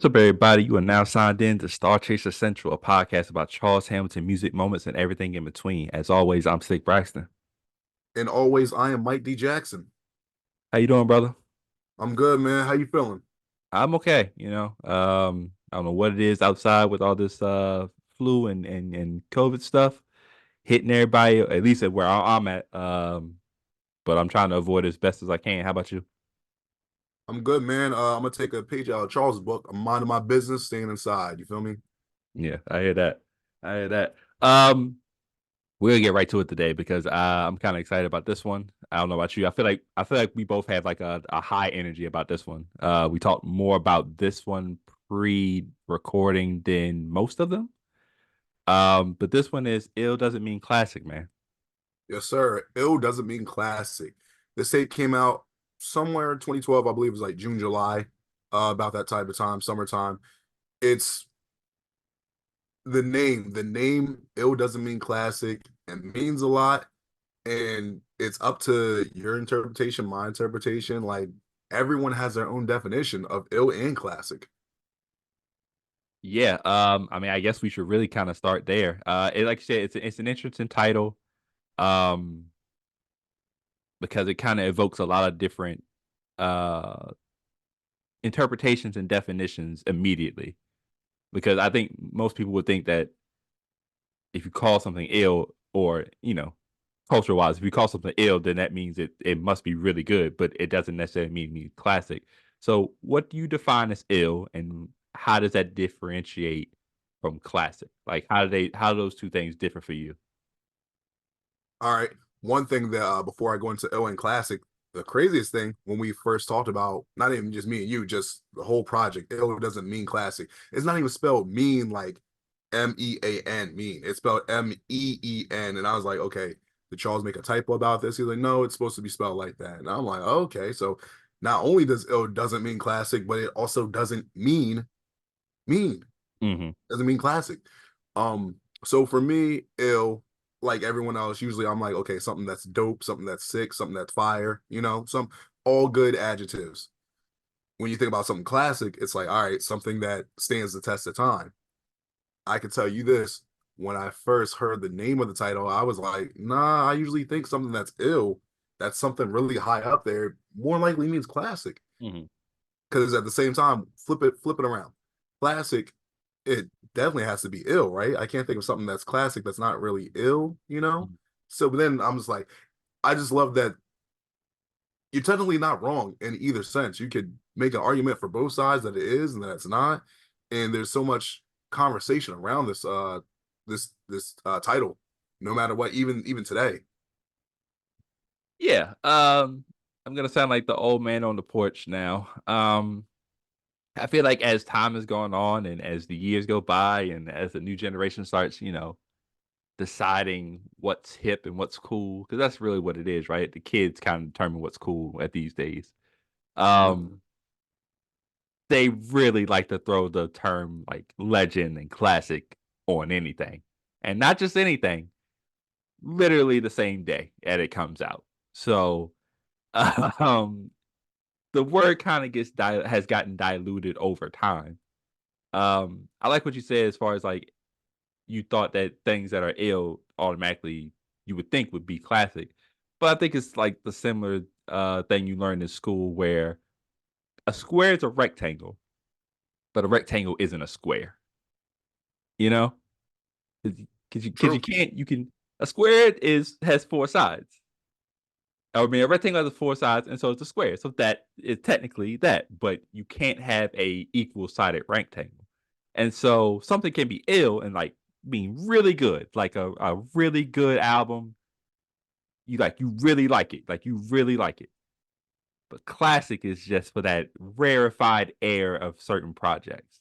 What's up, everybody? You are now signed in to StarCHaser Central, a podcast about Charles Hamilton music moments and everything in between. As always, I'm Stick Braxton. And always, I am Mike D. Jackson. How you doing, brother? I'm good, man. How you feeling? I'm okay. I don't know what it is outside with all this flu and COVID stuff hitting everybody, at least at where I'm at. But I'm trying to avoid it as best as I can. How about you? I'm good, man. I'm gonna take a page out of Charles' book. I'm minding my business, staying inside. You feel me? Yeah, I hear that. I hear that. Um, We'll get right to it today because I'm kind of excited about this one. I don't know about you. I feel like we both have like a high energy about this one. We talked more about this one pre-recording than most of them. But this one is ill doesn't mean classic, man. Yes, sir. Ill doesn't mean classic. This tape came out somewhere in 2012, I believe it was like June, July, about that type of time, summertime. It's the name Ill doesn't mean classic and means a lot. And it's up to your interpretation, my interpretation. Like everyone has their own definition of ill and classic. Yeah. I mean, I guess we should really kind of start there. Like you said, it's an interesting title. Um, because it kind of evokes a lot of different uh interpretations and definitions immediately. Because I think most people would think that if you call something ill, or culture wise, if you call something ill, then that means it must be really good, but it doesn't necessarily mean classic. So what do you define as ill, and how does that differentiate from classic? Like how do those two things differ for you? All right. One thing that before I go into ill and classic, the craziest thing when we first talked about, not even just me and you, just the whole project, ill doesn't mean classic. It's not even spelled mean like MEAN mean. It's spelled MEEN. And I was like, okay, did Charles make a typo about this? He's like, no, it's supposed to be spelled like that. And I'm like, okay. So not only does ill doesn't mean classic, but it also doesn't mean. Hmm. Doesn't mean classic. Um, so for me, ill, like everyone else, usually I'm like, okay, something that's dope, something that's sick, something that's fire, some all good adjectives. When you think about something classic, it's like, all right, something that stands the test of time. I can tell you this. When I first heard the name of the title, I was like, nah, I usually think something that's ill, that's something really high up there, more likely means classic. Hmm. Because at the same time, flip it around. Classic, it definitely has to be ill, right? I can't think of something that's classic that's not really ill. So but then I'm just like, I just love that you're technically not wrong in either sense. You could make an argument for both sides that it is and that it's not. And there's so much conversation around this title, no matter what, even today. Yeah. I'm gonna sound like the old man on the porch now. I feel like as time is going on and as the years go by and as the new generation starts, deciding what's hip and what's cool, because that's really what it is, right? The kids kind of determine what's cool at these days. Mhm. Um, they really like to throw the term like legend and classic on anything, and not just anything, literally the same day that it comes out. So, um, the word kind of has gotten diluted over time. I like what you said as far as like you thought that things that are ill automatically you would think would be classic. But I think it's like the similar thing you learned in school where a square is a rectangle, but a rectangle isn't a square. You know, because you True. can't you can a square is has four sides. I mean, a rectangle has four sides, and so it's a square. So that is technically that, but you can't have a equal sided rectangle. And so something can be ill and like being really good, like a really good album. You really like it, like you really like it. But classic is just for that rarefied air of certain projects.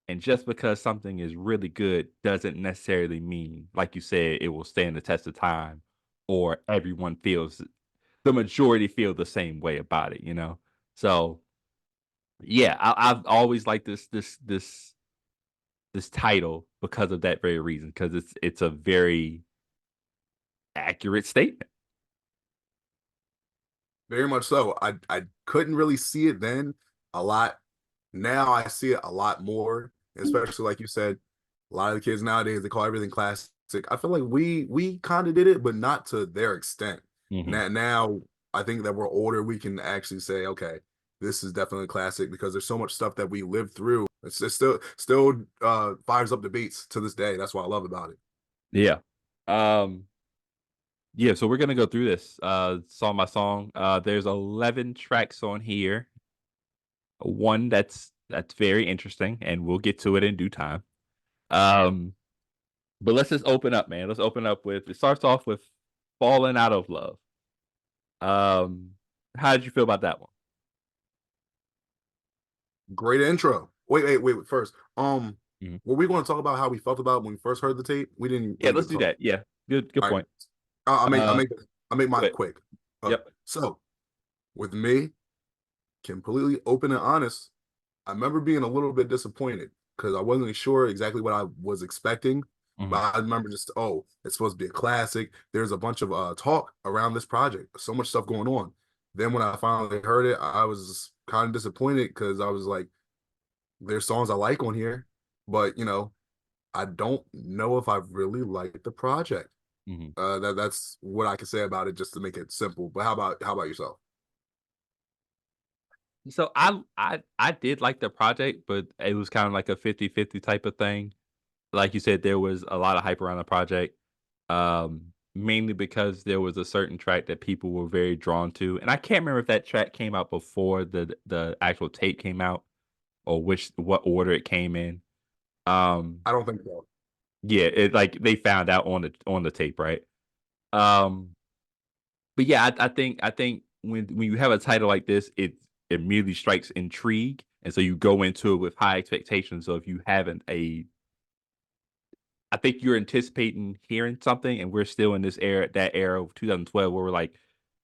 And just because something is really good doesn't necessarily mean, like you said, it will stand the test of time or everyone feels the majority feel the same way about it. So yeah, I've always liked this title because of that very reason, because it's a very accurate statement. Very much so. I couldn't really see it then a lot. now I see it a lot more, especially like you said, a lot of the kids nowadays they call everything classic. I feel like we kind of did it, but not to their extent. Hmm. Now I think that we're older, we can actually say, okay, this is definitely a classic because there's so much stuff that we lived through. It's still fires up debates to this day. That's what I love about it. Yeah. Um, yeah, so we're gonna go through this song by song. There's 11 tracks on here. One that's very interesting, and we'll get to it in due time. Um, but let's just open up, man. Let's open up with it starts off with "Falling Out of Love." Um, how did you feel about that one? Great intro. Wait. First, Mhm. were we going to talk about how we felt about when we first heard the tape? We didn't Yeah, really let's get to do talk. that. Yeah, good All right, point. I'll Uh, make I'll make mine but quick. yep. So with me, completely open and honest, I remember being a little bit disappointed because I wasn't sure exactly what I was expecting. Hmm. But I remember just, oh, it's supposed to be a classic. There's a bunch of talk around this project, so much stuff going on. Then when I finally heard it, I was kind of disappointed because I was like, there's songs I like on here, but I don't know if I really like the project. Hmm. That's what I can say about it, just to make it simple. But how about yourself? So I did like the project, but it was kind of like a 50-50 type of thing. Like you said, there was a lot of hype around the project, mainly because there was a certain track that people were very drawn to, and I can't remember if that track came out before the actual tape came out or what order it came in. Um, I don't think so. yeah, it like they found out on the tape, right? Um, but yeah, I think when you have a title like this, it immediately strikes intrigue, and so you go into it with high expectations. So if you haven't a I think you're anticipating hearing something, and we're still in that era of 2012, where we're like,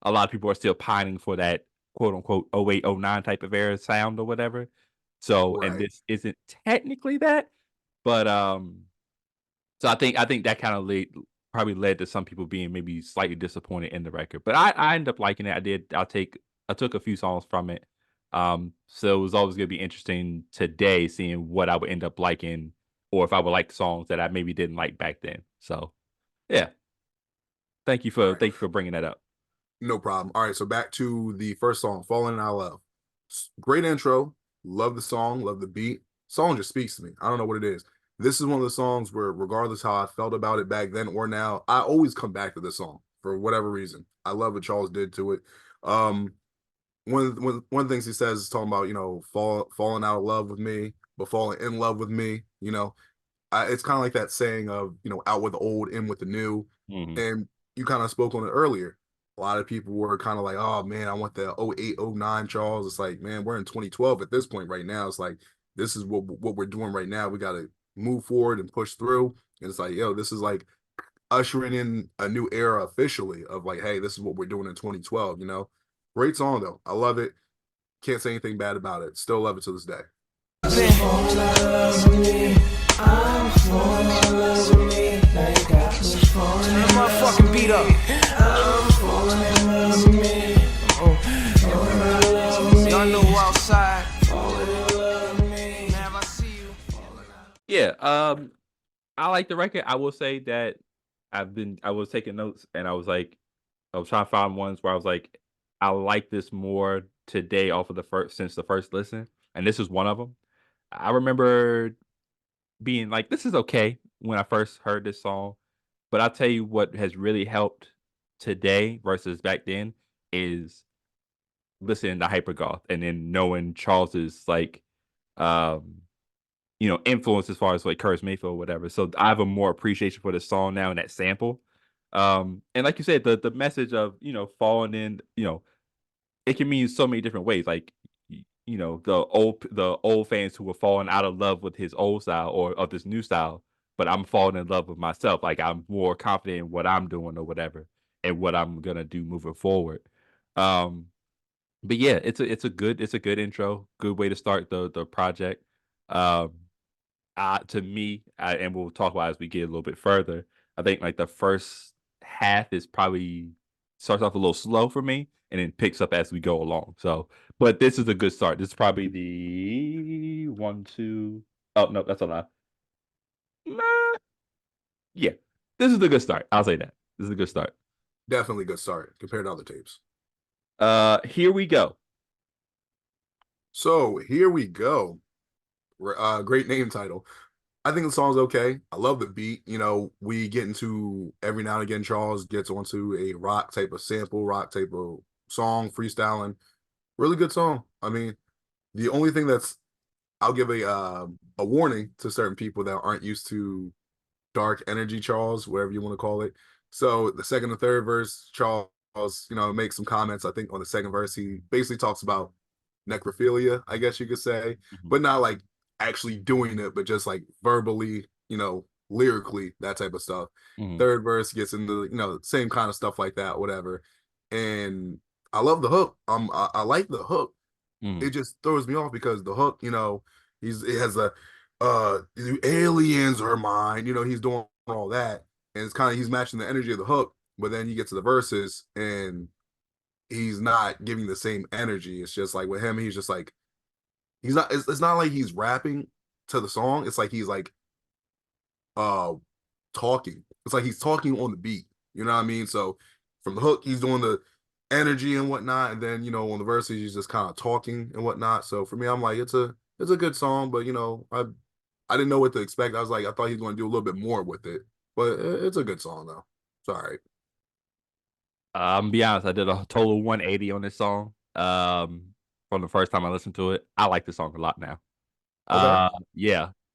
a lot of people are still pining for that quote unquote '08, '09 type of era sound or whatever. So, and Right, this isn't technically that, but so I think that kind of probably led to some people being maybe slightly disappointed in the record. But I ended up liking it. I took a few songs from it. So it was always gonna be interesting today seeing what I would end up liking or if I would like songs that I maybe didn't like back then. So yeah, right. thank you for bringing that up. No problem. All right, so back to the first song, "Falling Out of Love." Great intro. Love the song. Love the beat. Song just speaks to me. I don't know what it is. This is one of the songs where, regardless how I felt about it back then or now, I always come back to this song for whatever reason. I love what Charles did to it. Um, one of the things he says is talking about falling out of love with me, but falling in love with me. It's kind of like that saying of out with the old, in with the new, Mhm. and you kind of spoke on it earlier. A lot of people were kind of like, oh man, I want the 08, 09 Charles. It's like, man, we're in 2012 at this point right now. It's like this is what we're doing right now. We got to move forward and push through. And it's like, yo, this is like ushering in a new era officially of like, hey, this is what we're doing in 2012. Great song though. I love it. Can't say anything bad about it. Still love it to this day. Motherfucking beat up. Y'all know outside. Man, if I see you. Yeah, I like the record. I will say that I was taking notes and I was trying to find ones where I was like, I like this more today off of the first listen, and this is one of them. I remember being like, "This is okay" when I first heard this song, but I'll tell you what has really helped today versus back then is listening to Hypergoth and then knowing Charles's um, influence as far as like Curtis Mayfield or whatever. So I have a more appreciation for the song now and that sample. And like you said, the message of falling in, it can mean so many different ways. Like the old fans who were falling out of love with his old style or of this new style, but I'm falling in love with myself. Like I'm more confident in what I'm doing or whatever, and what I'm gonna do moving forward. Um, but yeah, it's a good intro, good way to start the project. Um, to me, and we'll talk about it as we get a little bit further. I think like the first half is probably starts off a little slow for me and then picks up as we go along. So, but this is a good start. This is probably the 1, 2. Oh no, that's a lie. Nah, yeah, this is a good start. I'll say that. This is a good start. Definitely good start compared to other tapes. Here we go. So here we go. Great name title. I think the song's okay. I love the beat. You know, we get into every now and again, Charles gets onto a rock type of sample, rock type of song, freestyling. Really good song. I mean, the only thing that's I'll give a warning to certain people that aren't used to dark energy Charles, whatever you want to call it. So the second and third verse, Charles, makes some comments. I think on the second verse, he basically talks about necrophilia, I guess you could say, but not like actually doing it, but just like verbally, lyrically, that type of stuff. Third verse gets into, same kind of stuff like that, whatever. And I love the hook. I like the hook. It just throws me off because the hook, it has a aliens are mine, he's doing all that. And it's kind of he's matching the energy of the hook, but then you get to the verses and he's not giving the same energy. It's just like with him, he's just like it's not like he's rapping to the song. It's like he's like talking. It's like he's talking on the beat. You know what I mean? So from the hook, he's doing the energy and whatnot, and then on the verses, he's just kind of talking and whatnot. So for me, I'm like, it's a good song, but I didn't know what to expect. I was like, I thought he was going to do a little bit more with it, but it's a good song though. It's all right. I'm gonna be honest, I did a total 180 on this song. From the first time I listened to it, I like the song a lot now. Okay.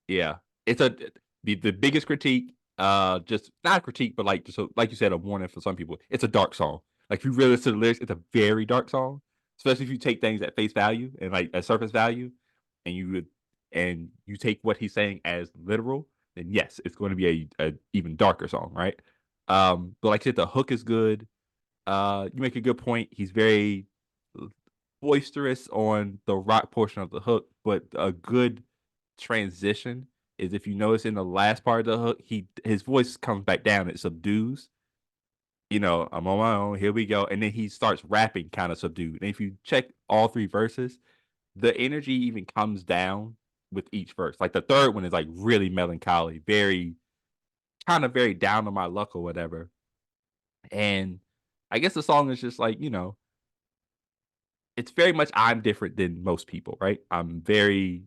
Yeah. It's the biggest critique, just not a critique, but like just like you said, a warning for some people. It's a dark song. Like if you really listen to the lyrics, it's a very dark song. Especially if you take things at face value and like at surface value, and you take what he's saying as literal, then yes, it's going to be a even darker song, right? But like I said, the hook is good. You make a good point. He's very boisterous on the rock portion of the hook, but a good transition is if you notice in the last part of the hook, his voice comes back down, it subdues. I'm on my own, here we go. And then he starts rapping kind of subdued. And if you check all three verses, the energy even comes down with each verse. Like the third one is like really melancholy, very kind of very down on my luck or whatever. And I guess the song is just like, it's very much I'm different than most people, right? I'm very,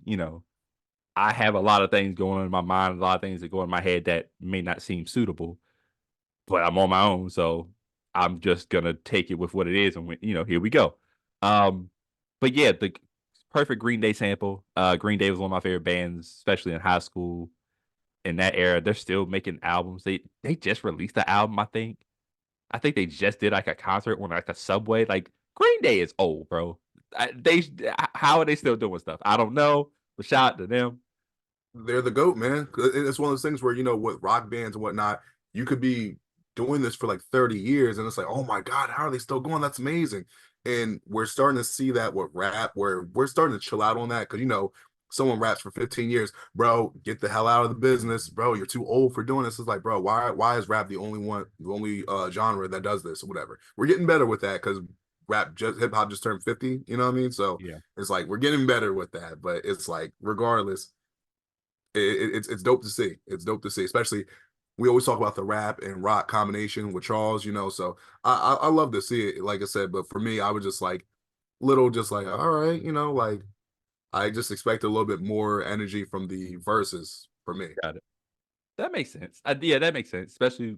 I have a lot of things going on in my mind, a lot of things that go in my head that may not seem suitable, but I'm on my own, so I'm just gonna take it with what it is, and here we go. Um, but yeah, the perfect Green Day sample. Green Day was one of my favorite bands, especially in high school. In that era, they're still making albums. They just released the album, I think. I think they just did like a concert on like a subway. Like Green Day is old, bro. How are they still doing stuff? I don't know. But shout out to them. They're the GOAT, man. It's one of those things where, with rock bands and whatnot, you could be doing this for like 30 years and it's like, oh my God, how are they still going? That's amazing. And we're starting to see that with rap, where we're starting to chill out on that because, someone raps for 15 years, bro, get the hell out of the business, bro. You're too old for doing this. It's like, bro, why is rap the only genre that does this or whatever? We're getting better with that because hip hop just turned 50, you know what I mean? So Yeah. it's like we're getting better with that, but it's like regardless, it's dope to see. It's dope to see, especially we always talk about the rap and rock combination with Charles, so I love to see it, like I said. But for me, I was just like just like, all right, like I just expect a little bit more energy from the verses for me. Got it. That makes sense. Yeah, that makes sense, especially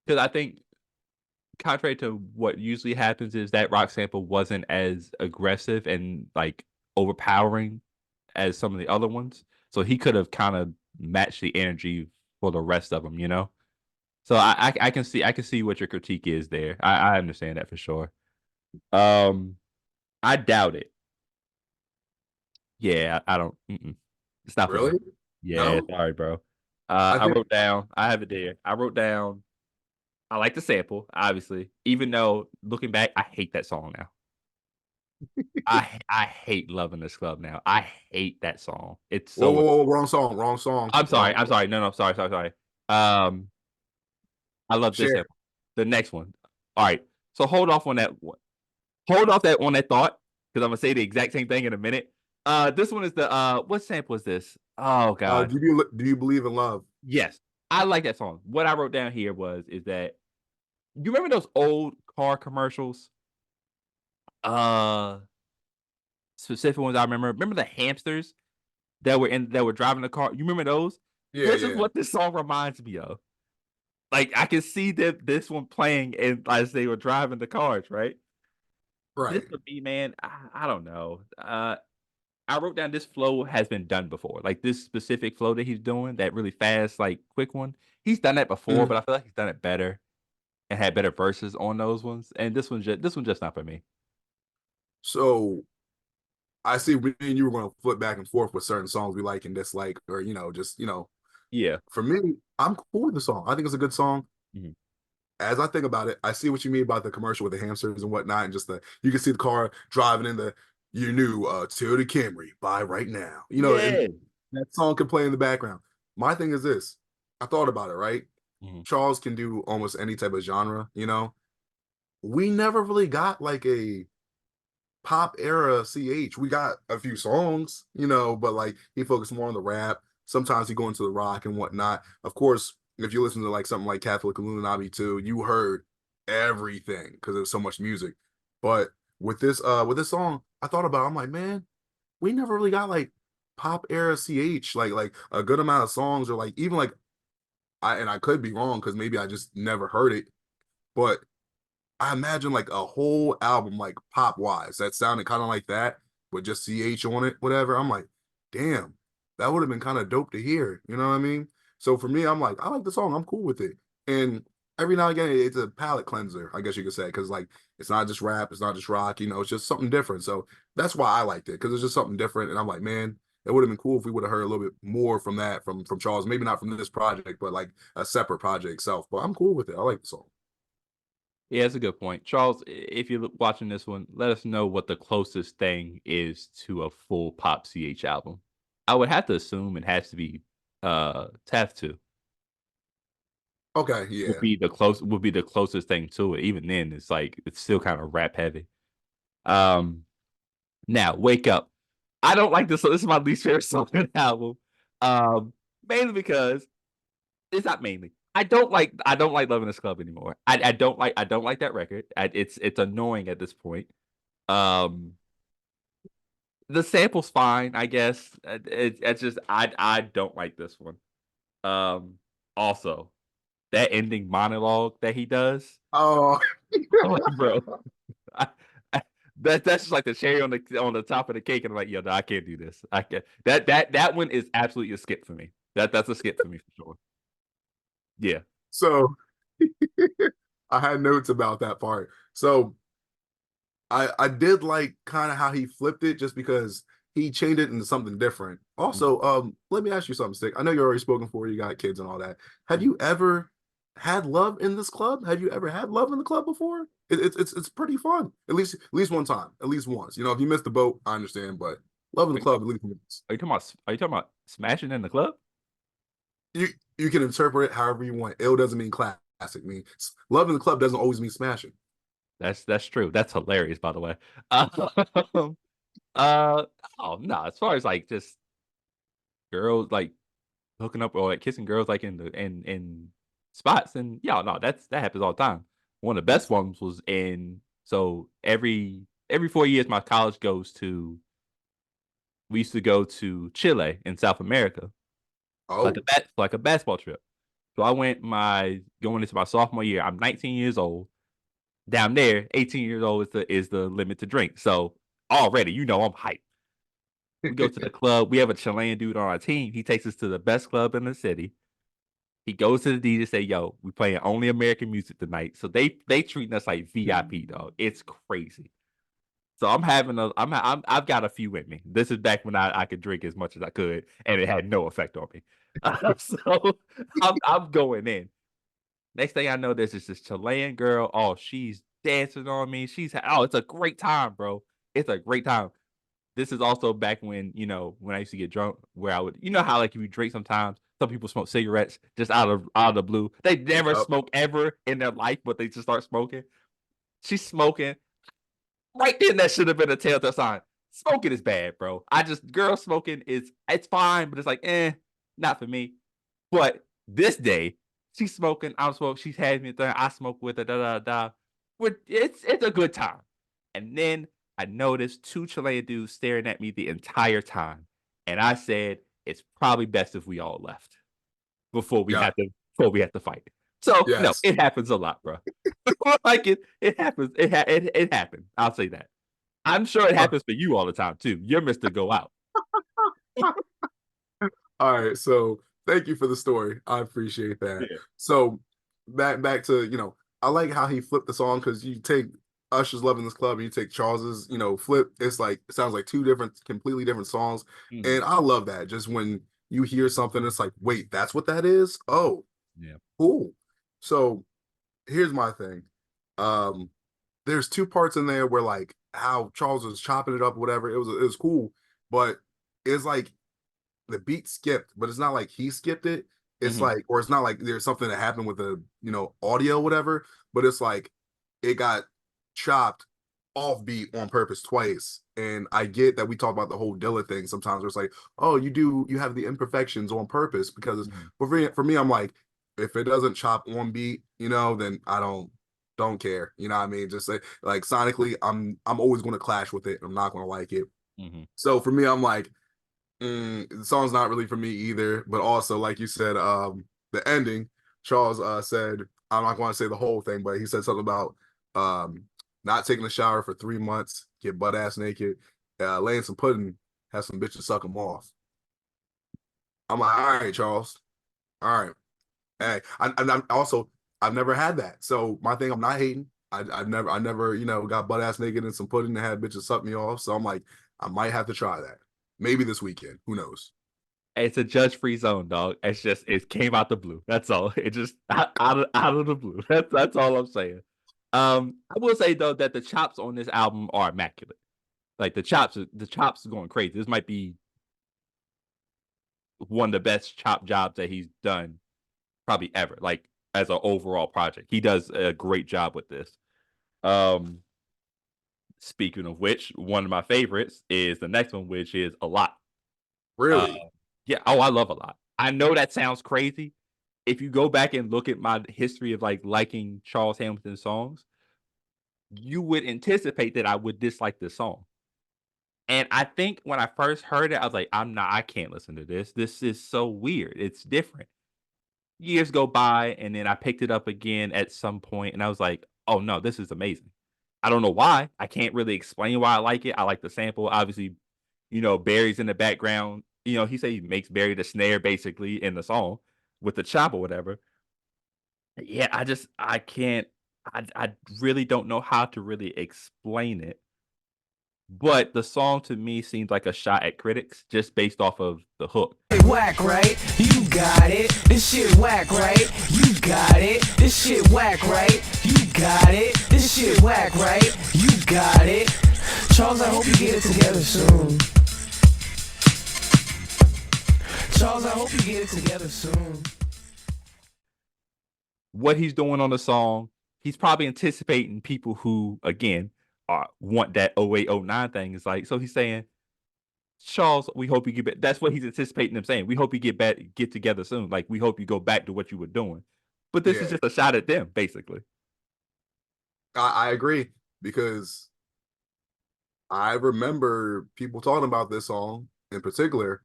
because I think contrary to what usually happens is that rock sample wasn't as aggressive and like overpowering as some of the other ones. So he could have kind of matched the energy for the rest of them, So I can see what your critique is there. I understand that for sure. I doubt it. Yeah, I don't. It's not for me. Really? Yeah, No? sorry, bro. I I think wrote down. I have it there. I wrote down. I like the sample, obviously. Even though looking back, I hate that song now. I hate "Loving This Club" now. I hate that song. It's whoa, so. whoa, whoa, wrong song, wrong song, I'm sorry. wrong No, sorry. Um, I love this share. sample. The next one. All right. So hold off on that one. Hold off that on that thought because I'm gonna say the exact same thing in a minute. This one is the what sample is this? Oh god. Do you believe in love? Yes, I like that song. What I wrote down here is that you remember those old car commercials? Uh, specific ones I remember. Remember the hamsters that were driving the car? You remember those? Yeah, This is yeah. what this song reminds me of. Like I can see this one playing and as they were driving the cars, right? This Right. for me, man, I don't know. I wrote down this flow has been done before. Like this specific flow that he's doing, that really fast, like quick one. He's done that before, Mhm. but I feel like he's done it better and had better verses on those ones. And this one's just not for me. So I see me and you were going to flip back and forth with certain songs we like and dislike, or just Yeah. for me, I'm cool with the song. I think it's a good song. Mhm. As I think about it, I see what you mean about the commercial with the hamsters and whatnot, and just you can see the car driving in the your new Toyota Camry, buy right now. And Yeah. that song can play in the background. My thing is this: I thought about it. Right, Mhm. Charles can do almost any type of genre. We never really got like a pop era CH. We got a few songs, but like he focused more on the rap. Sometimes he go into the rock and whatnot. Of course, if you listen to like something like Catholic Illuminati too, you heard everything because there's so much music. But with this song, I thought about it, I'm like, man, we never really got like pop era CH, like a good amount of songs, or like even like I could be wrong because maybe I just never heard it, but I imagine like a whole album, like pop wise, that sounded kind of like that with just CH on it, whatever. I'm like, damn, that would have been kind of dope to hear. You know what I mean? So for me, I'm like, I like the song. I'm cool with it. And every now and again, it's a palate cleanser, I guess you could say, because like it's not just rap, it's not just rock. It's just something different. So that's why I liked it because it's just something different. And I'm like, man, it would have been cool if we would have heard a little bit more from that from Charles. Maybe not from this project, but like a separate project itself. But I'm cool with it. I like the song. Yeah, that's a good point. Charles, if you're watching this one, let us know what the closest thing is to a full pop CH album. I would have to assume it has to be Taft 2 Okay, yeah. would be the closest thing to it. Even then, it's still kind of rap heavy. Um Now, Wake Up. I don't like this. So this is my least favorite song on the album. Mainly because it's not mainly. I don't like Loving This Club anymore. I don't like that record. It's annoying at this point. Um the sample's fine, I guess. It's just I don't like this one. Um Also, that ending monologue that he does. Oh, I'm like, bro. I, that's just like the cherry on the top of the cake, and I'm like, yo, no, I can't do this. I can't. That one is absolutely a skip for me. That's a skip for me for sure. Yeah. so I had notes about that part. So I did like kind of how he flipped it just because he changed it into something different. Also, let me ask you something, Stick. I know you're already spoken for, you got kids and all that. Have you ever had love in this club? Have you ever had love in the club before? It's pretty fun. At least one time. At least once. If you missed the boat, I understand, but love in the Are you, club at least once. are you talking about smashing in the club? You you can interpret it however you want. Ill doesn't mean classic. Mean love in the club doesn't always mean smashing. That's true. That's hilarious, by the way. Um, uh oh no, as far as like just girls like hooking up or like kissing girls like in spots, and yeah, no, that happens all the time. One of the best ones was in so every 4 years my college goes to we used to go to Chile in South America Oh, for like a basketball trip. So I went my going into my sophomore year. I'm 19 years old. Down there, 18 years old is the limit to drink. So already, I'm hyped. We go to the club. We have a Chilean dude on our team. He takes us to the best club in the city. He goes to the DJ say, "Yo, we playing only American music tonight." So they treating us like VIP, dog. It's crazy. So I've got a few in me. This is back when I could drink as much as I could, and it had no effect on me. So I'm going in. Next thing I know, there's this Chilean girl. Oh, she's dancing on me. It's a great time, bro. It's a great time. This is also back when, when I used to get drunk, where I would, how like if you drink sometimes, some people smoke cigarettes just out of the blue. They never yep. smoke ever in their life, but they just start smoking. She's smoking. Right then, that should have been a telltale sign. Smoking is bad, bro. Girl smoking it's fine, but it's like, not for me. But this day, she's smoking, I'm smoking, she's had me there, I smoke with her, da da da. It's a good time. And then I noticed two Chilean dudes staring at me the entire time. And I said, it's probably best if we all left before we Yeah. have to fight. So no, Yes. it happens a lot, bro. Like it happens. It happened. I'll say that. I'm sure it happens for you all the time too. You're Mr. Go Out. All right, so thank you for the story. I appreciate that. Yeah. So back to, I like how he flipped the song, because you take Usher's Love in This Club and you take Charles's, flip. It's like, it sounds like two completely different songs. Mhm. And I love that. Just when you hear something, it's like, wait, that's what that is? Oh, Yeah. cool. So here's my thing. There's two parts in there where, like, how Charles was chopping it up, whatever. It was cool, but it's like the beat skipped, but it's not like he skipped it. It's Mhm. like, or it's not like there's something that happened with the, audio, whatever, but it's like it got chopped off beat on purpose twice. And I get that we talk about the whole Dilla thing sometimes, where it's like, oh, you have the imperfections on purpose, because Mhm. for me, I'm like, if it doesn't chop on beat, then I don't care. You know what I mean? Just like sonically, I'm always going to clash with it. I'm not going to like it. Mhm. So for me, I'm like, the song's not really for me either. But also, like you said, the ending, Charles said, I'm not going to say the whole thing, but he said something about not taking a shower for 3 months, get butt ass naked, laying some pudding, have some bitches suck him off. I'm like, all right, Charles, all right. Hey, I'm also, I've never had that. So my thing, I'm not hating. I never, got butt ass naked and some pudding and had bitches suck me off. So I'm like, I might have to try that. Maybe this weekend. Who knows? It's a judge-free zone, dog. It's just it came out the blue. That's all. It just out of the blue. That's all I'm saying. I will say though that the chops on this album are immaculate. Like the chops are going crazy. This might be one of the best chop jobs that he's done probably ever. Like as an overall project, he does a great job with this. Um, Speaking of which, one of my favorites is the next one, which is a lot. Uh, Really? yeah. Oh, I love a lot. I know that sounds crazy. If you go back and look at my history of like liking Charles Hamilton songs, you would anticipate that I would dislike this song. And I think when I first heard it, I was like, I can't listen to this. This is so weird. It's different. Years go by, and then I picked it up again at some point, and I was like, oh no, this is amazing. I don't know why. I can't really explain why I like it. I like the sample. Obviously, Barry's in the background. He said he makes Barry the snare basically in the song with the chop or whatever. Yeah, I can't I really don't know how to really explain it. But the song to me seems like a shot at critics just based off of the hook. Whack, right? You got it. This shit whack, right? You got it. This shit whack, right? You got it. This shit whack, right? You got it. Charles, I hope you get it together soon. Charles, I hope you get it together soon. What he's doing on the song, he's probably anticipating people who, again, want that 0809 thing. It's like, so he's saying, Charles, we hope you get back. That's what he's anticipating them saying. We hope you get together soon. Like, we hope you go back to what you were doing. But this is Yeah, just a shot at them, basically. I agree, because I remember people talking about this song in particular,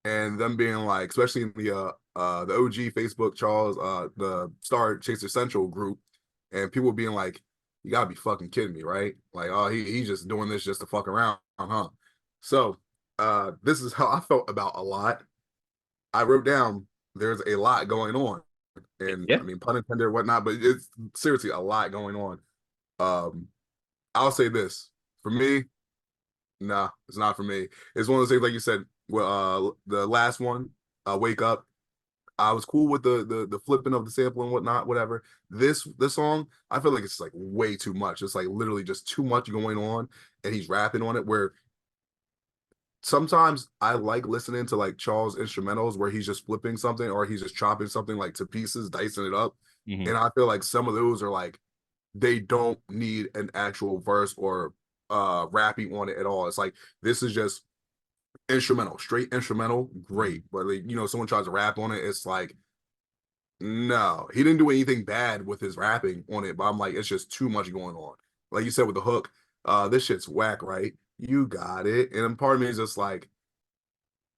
and them being like, especially in the OG Facebook Charles, the StarCHaser Central group, and people being like, you gotta be fucking kidding me, right? Like, oh, he's just doing this just to fuck around, huh? So this is how I felt about a lot. I wrote down, there's a lot going on. And Yeah. I mean, pun intended or whatnot, but it's seriously a lot going on. Um, I'll say this, for me, nah, it's not for me. It's one of those things, like you said, well, the last one, Wake Up. I was cool with the flipping of the sample and whatnot, whatever. This song, I feel like it's like way too much. It's like literally just too much going on, and he's rapping on it. Where sometimes I like listening to like Charles instrumentals where he's just flipping something or he's just chopping something like to pieces, dicing it up. Mhm. And I feel like some of those are like they don't need an actual verse or rapping on it at all. It's like this is just instrumental, straight instrumental, great. But like, someone tries to rap on it, it's like, no, he didn't do anything bad with his rapping on it, but I'm like, it's just too much going on. Like you said with the hook, this shit's whack, right? You got it. And then part of me is just like,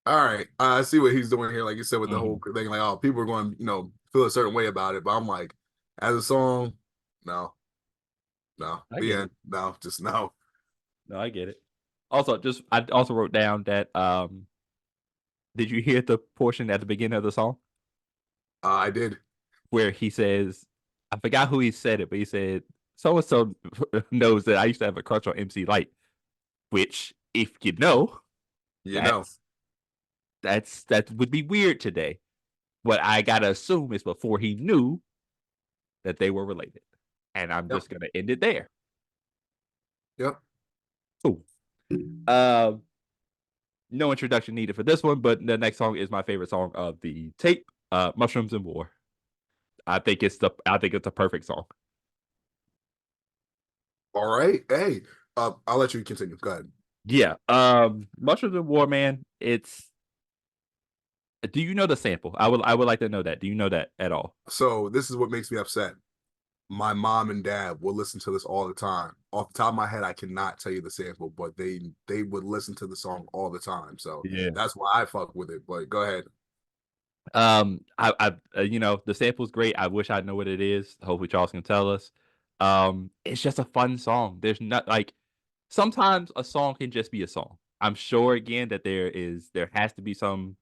all right, I see what he's doing here. Like you said with the whole thing, like, oh, people are going, feel a certain way about it. But I'm like, as a song, no, no, I the get end, it. no, just no. No, I get it. Also, I also wrote down that did you hear the portion at the beginning of the song I did. where he says, I forgot who he said it, but he said so and so knows that I used to have a crush on MC Light, which if you know, You know, that's that would be weird today. What I gotta assume is before he knew that they were related. And I'm yep, just gonna end it there. yep. Cool. Um, no introduction needed for this one, but the next song is my favorite song of the tape, Mushrooms and War. I think it's a perfect song. All right, hey, I'll let you continue. Go ahead. Yeah. Mushrooms and War, man. It's do you know the sample? I would like to know that. Do you know that at all? So this is what makes me upset. My mom and dad will listen to this all the time. Off the top of my head, I cannot tell you the sample, but they would listen to the song all the time. So Yeah. that's why I fuck with it. But go ahead. The sample's great. I wish I know what it is. Hopefully Charles can tell us. It's just a fun song. There's not like sometimes a song can just be a song. I'm sure again that there has to be some,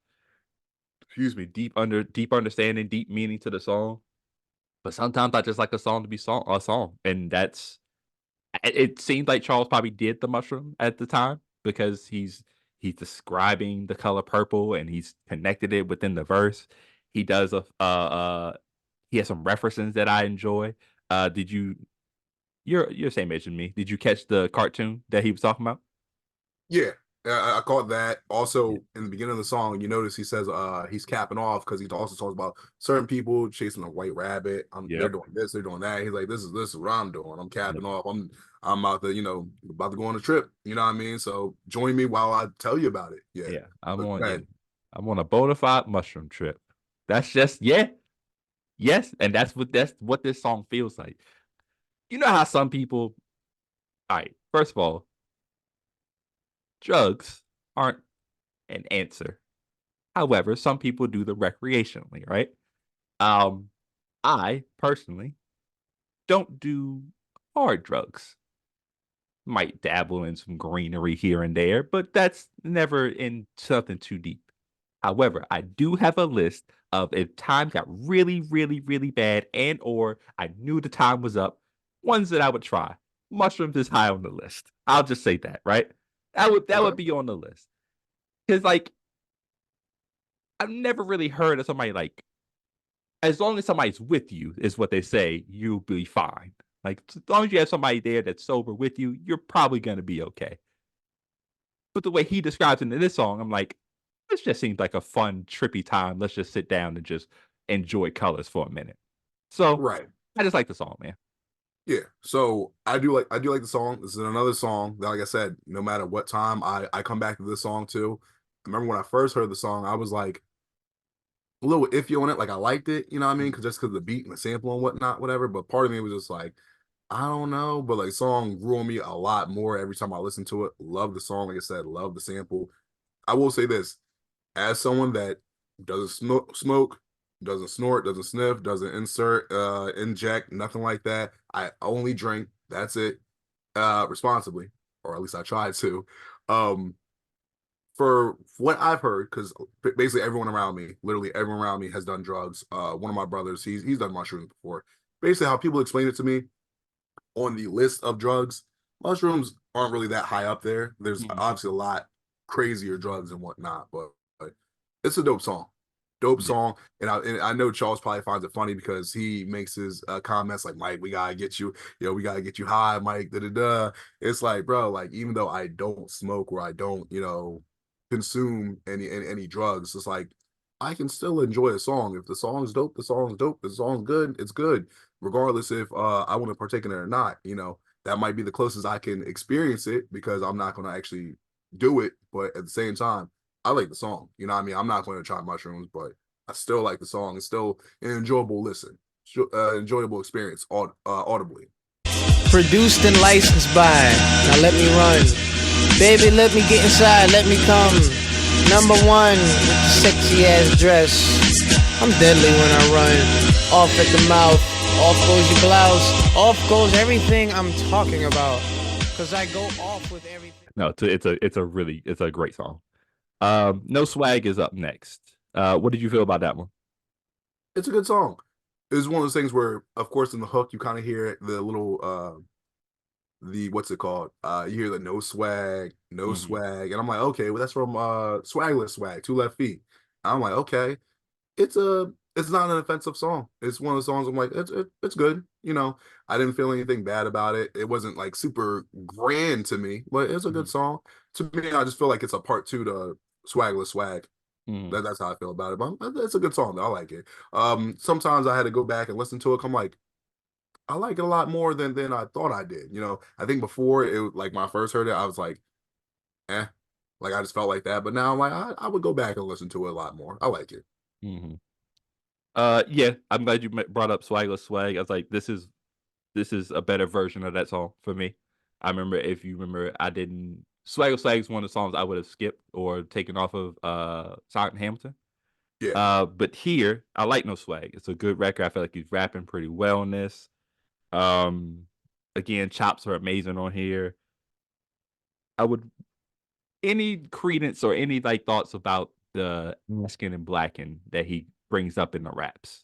excuse me, deep understanding, deep meaning to the song. But sometimes I just like a song to be a song, and it seems like Charles probably did the mushroom at the time because he's describing the color purple and he's connected it within the verse. He does he has some references that I enjoy. Did you you're same age as me? Did you catch the cartoon that he was talking about? Yeah, I caught that. Yeah. Also, in the beginning of the song, you notice he says he's capping off because he also talks about certain people chasing a white rabbit. They're Yep. doing this, they're doing that. He's like, this is what I'm doing. I'm Yep. capping off. I'm about to about to go on a trip. You know what I mean? So join me while I tell you about it. Yeah, Yeah. but go Yeah. ahead. I'm on a bona fide mushroom trip. That's just yeah. Yes. And that's what this song feels like. You know how some people all right, first of all, drugs aren't an answer. However, some people do them recreationally, right? Um, I personally don't do hard drugs. Might dabble in some greenery here and there, but that's never in something too deep. However, I do have a list of if times got really, really, really bad and or I knew the time was up, ones that I would try. Mushrooms is high on the list. I'll just say that, right? That would Okay. be on the list. Because like I've never really heard of somebody like as long as somebody's with you, is what they say, you'll be fine. Like as long as you have somebody there that's sober with you, you're probably gonna be okay. But the way he describes it in this song, I'm like, this just seems like a fun, trippy time. Let's just sit down and just enjoy colors for a minute. So Right. I just like the song, man. Yeah. So I do like the song. This is another song that, like I said, no matter what time I come back to this song too. I remember when I first heard the song, I was like a little iffy on it. Like I liked it, you know what I mean? Because just because of the beat and the sample and whatnot, whatever. But part of me was just like, I don't know. But like song grew on me a lot more every time I listened to it. Love the song, like I said, love the sample. I will say this, as someone that doesn't smoke, doesn't snort, doesn't sniff, doesn't inject, nothing like that. I only drink, that's it, responsibly, or at least I try to. Um, for what I've heard, because basically everyone around me, literally everyone around me has done drugs. One of my brothers, he's done mushrooms before. Basically, how people explain it to me on the list of drugs, mushrooms aren't really that high up there. There's Mhm. obviously a lot crazier drugs and whatnot, but it's a dope song. Dope Yeah. song, and I know Charles probably finds it funny because he makes his comments like, "Mike, we gotta get you, we gotta get you high, Mike." Da da da. It's like, bro, like even though I don't smoke or I don't, consume any drugs, it's like I can still enjoy a song. If the song's dope, the song's dope. If the song's good, it's good. regardless if I want to partake in it or not. You know, that might be the closest I can experience it because I'm not going to actually do it. But at the same time, I like the song. You know what I mean? I'm not going to try mushrooms, but I still like the song. It's still an enjoyable listen, enjoyable experience audibly. Produced and licensed by. Now let me run. Baby, let me get inside. Let me come. Number one, with the sexy ass dress. I'm deadly when I run. Off at the mouth. Off goes your blouse. Off goes everything I'm talking about. Cause I go off with everything. No, it's a great song. No Swag is up next. What did you feel about that one? It's a good song. It's one of those things where, of course, in the hook, you kind of hear the little the what's it called? You hear the no swag, no swag, and I'm like, okay, well that's from Swagless Swag, Two Left Feet. I'm like, okay, it's not an offensive song. It's one of the songs I'm like, it's good. You know, I didn't feel anything bad about it. It wasn't like super grand to me, but it's a good song. To me, I just feel like it's a part two to Swagless Swag. That's how I feel about it. But it's a good song. I like it. Sometimes I had to go back and listen to it. I'm like, I like it a lot more than I thought I did. You know, I think before it, like when I first heard it, I was like, eh, like I just felt like that. But now I'm like, I would go back and listen to it a lot more. I like it. Yeah, I'm glad you brought up Swagless Swag. I was like, this is a better version of that song for me. I remember, if you remember, I didn't. Swagless Swag is one of the songs I would have skipped or taken off of Sonic and Hamilton. Yeah. But here, I like No Swag. It's a good record. I feel like he's rapping pretty well in this. Again, chops are amazing on here. I would any credence or any like thoughts about the skin and blacken that he brings up in the raps.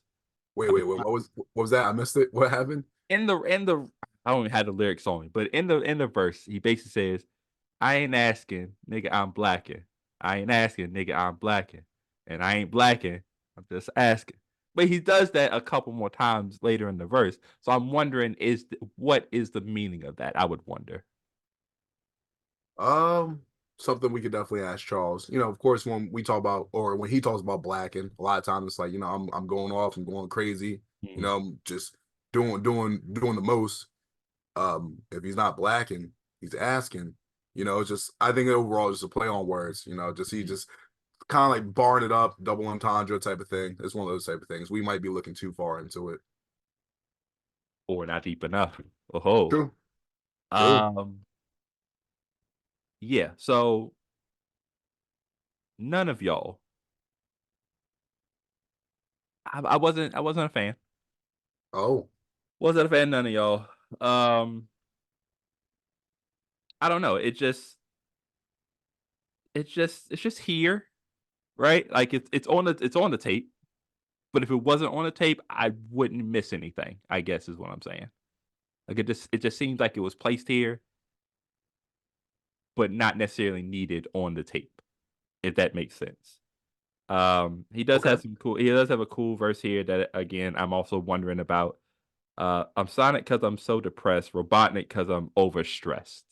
Wait. What was that? I missed it. What happened? In the I don't even have the lyrics on me, but in the verse, he basically says, I ain't asking, nigga, I'm blacking. I ain't asking, nigga, I'm blacking. And I ain't blacking, I'm just asking. But he does that a couple more times later in the verse. So I'm wondering, what is the meaning of that? I would wonder. Something we could definitely ask Charles. You know, of course, when we talk about or when he talks about blacking, a lot of times it's like, you know, I'm going off, I'm going crazy. You know, I'm just doing the most. If he's not blacking, he's asking. You know, it's just I think overall just a play on words. You know, just he just kind of like barring it up, double entendre type of thing. It's one of those type of things. We might be looking too far into it. Or not deep enough. Oh, True. yeah. So none of y'all. I wasn't a fan. Oh, Wasn't a fan of none of y'all. I don't know. It's just here, right? Like it's on the tape. But if it wasn't on the tape, I wouldn't miss anything, I guess is what I'm saying. Like it just seems like it was placed here, but not necessarily needed on the tape, if that makes sense. He does okay. have a cool verse here that again I'm also wondering about. I'm Sonic because I'm so depressed, Robotnik because I'm overstressed.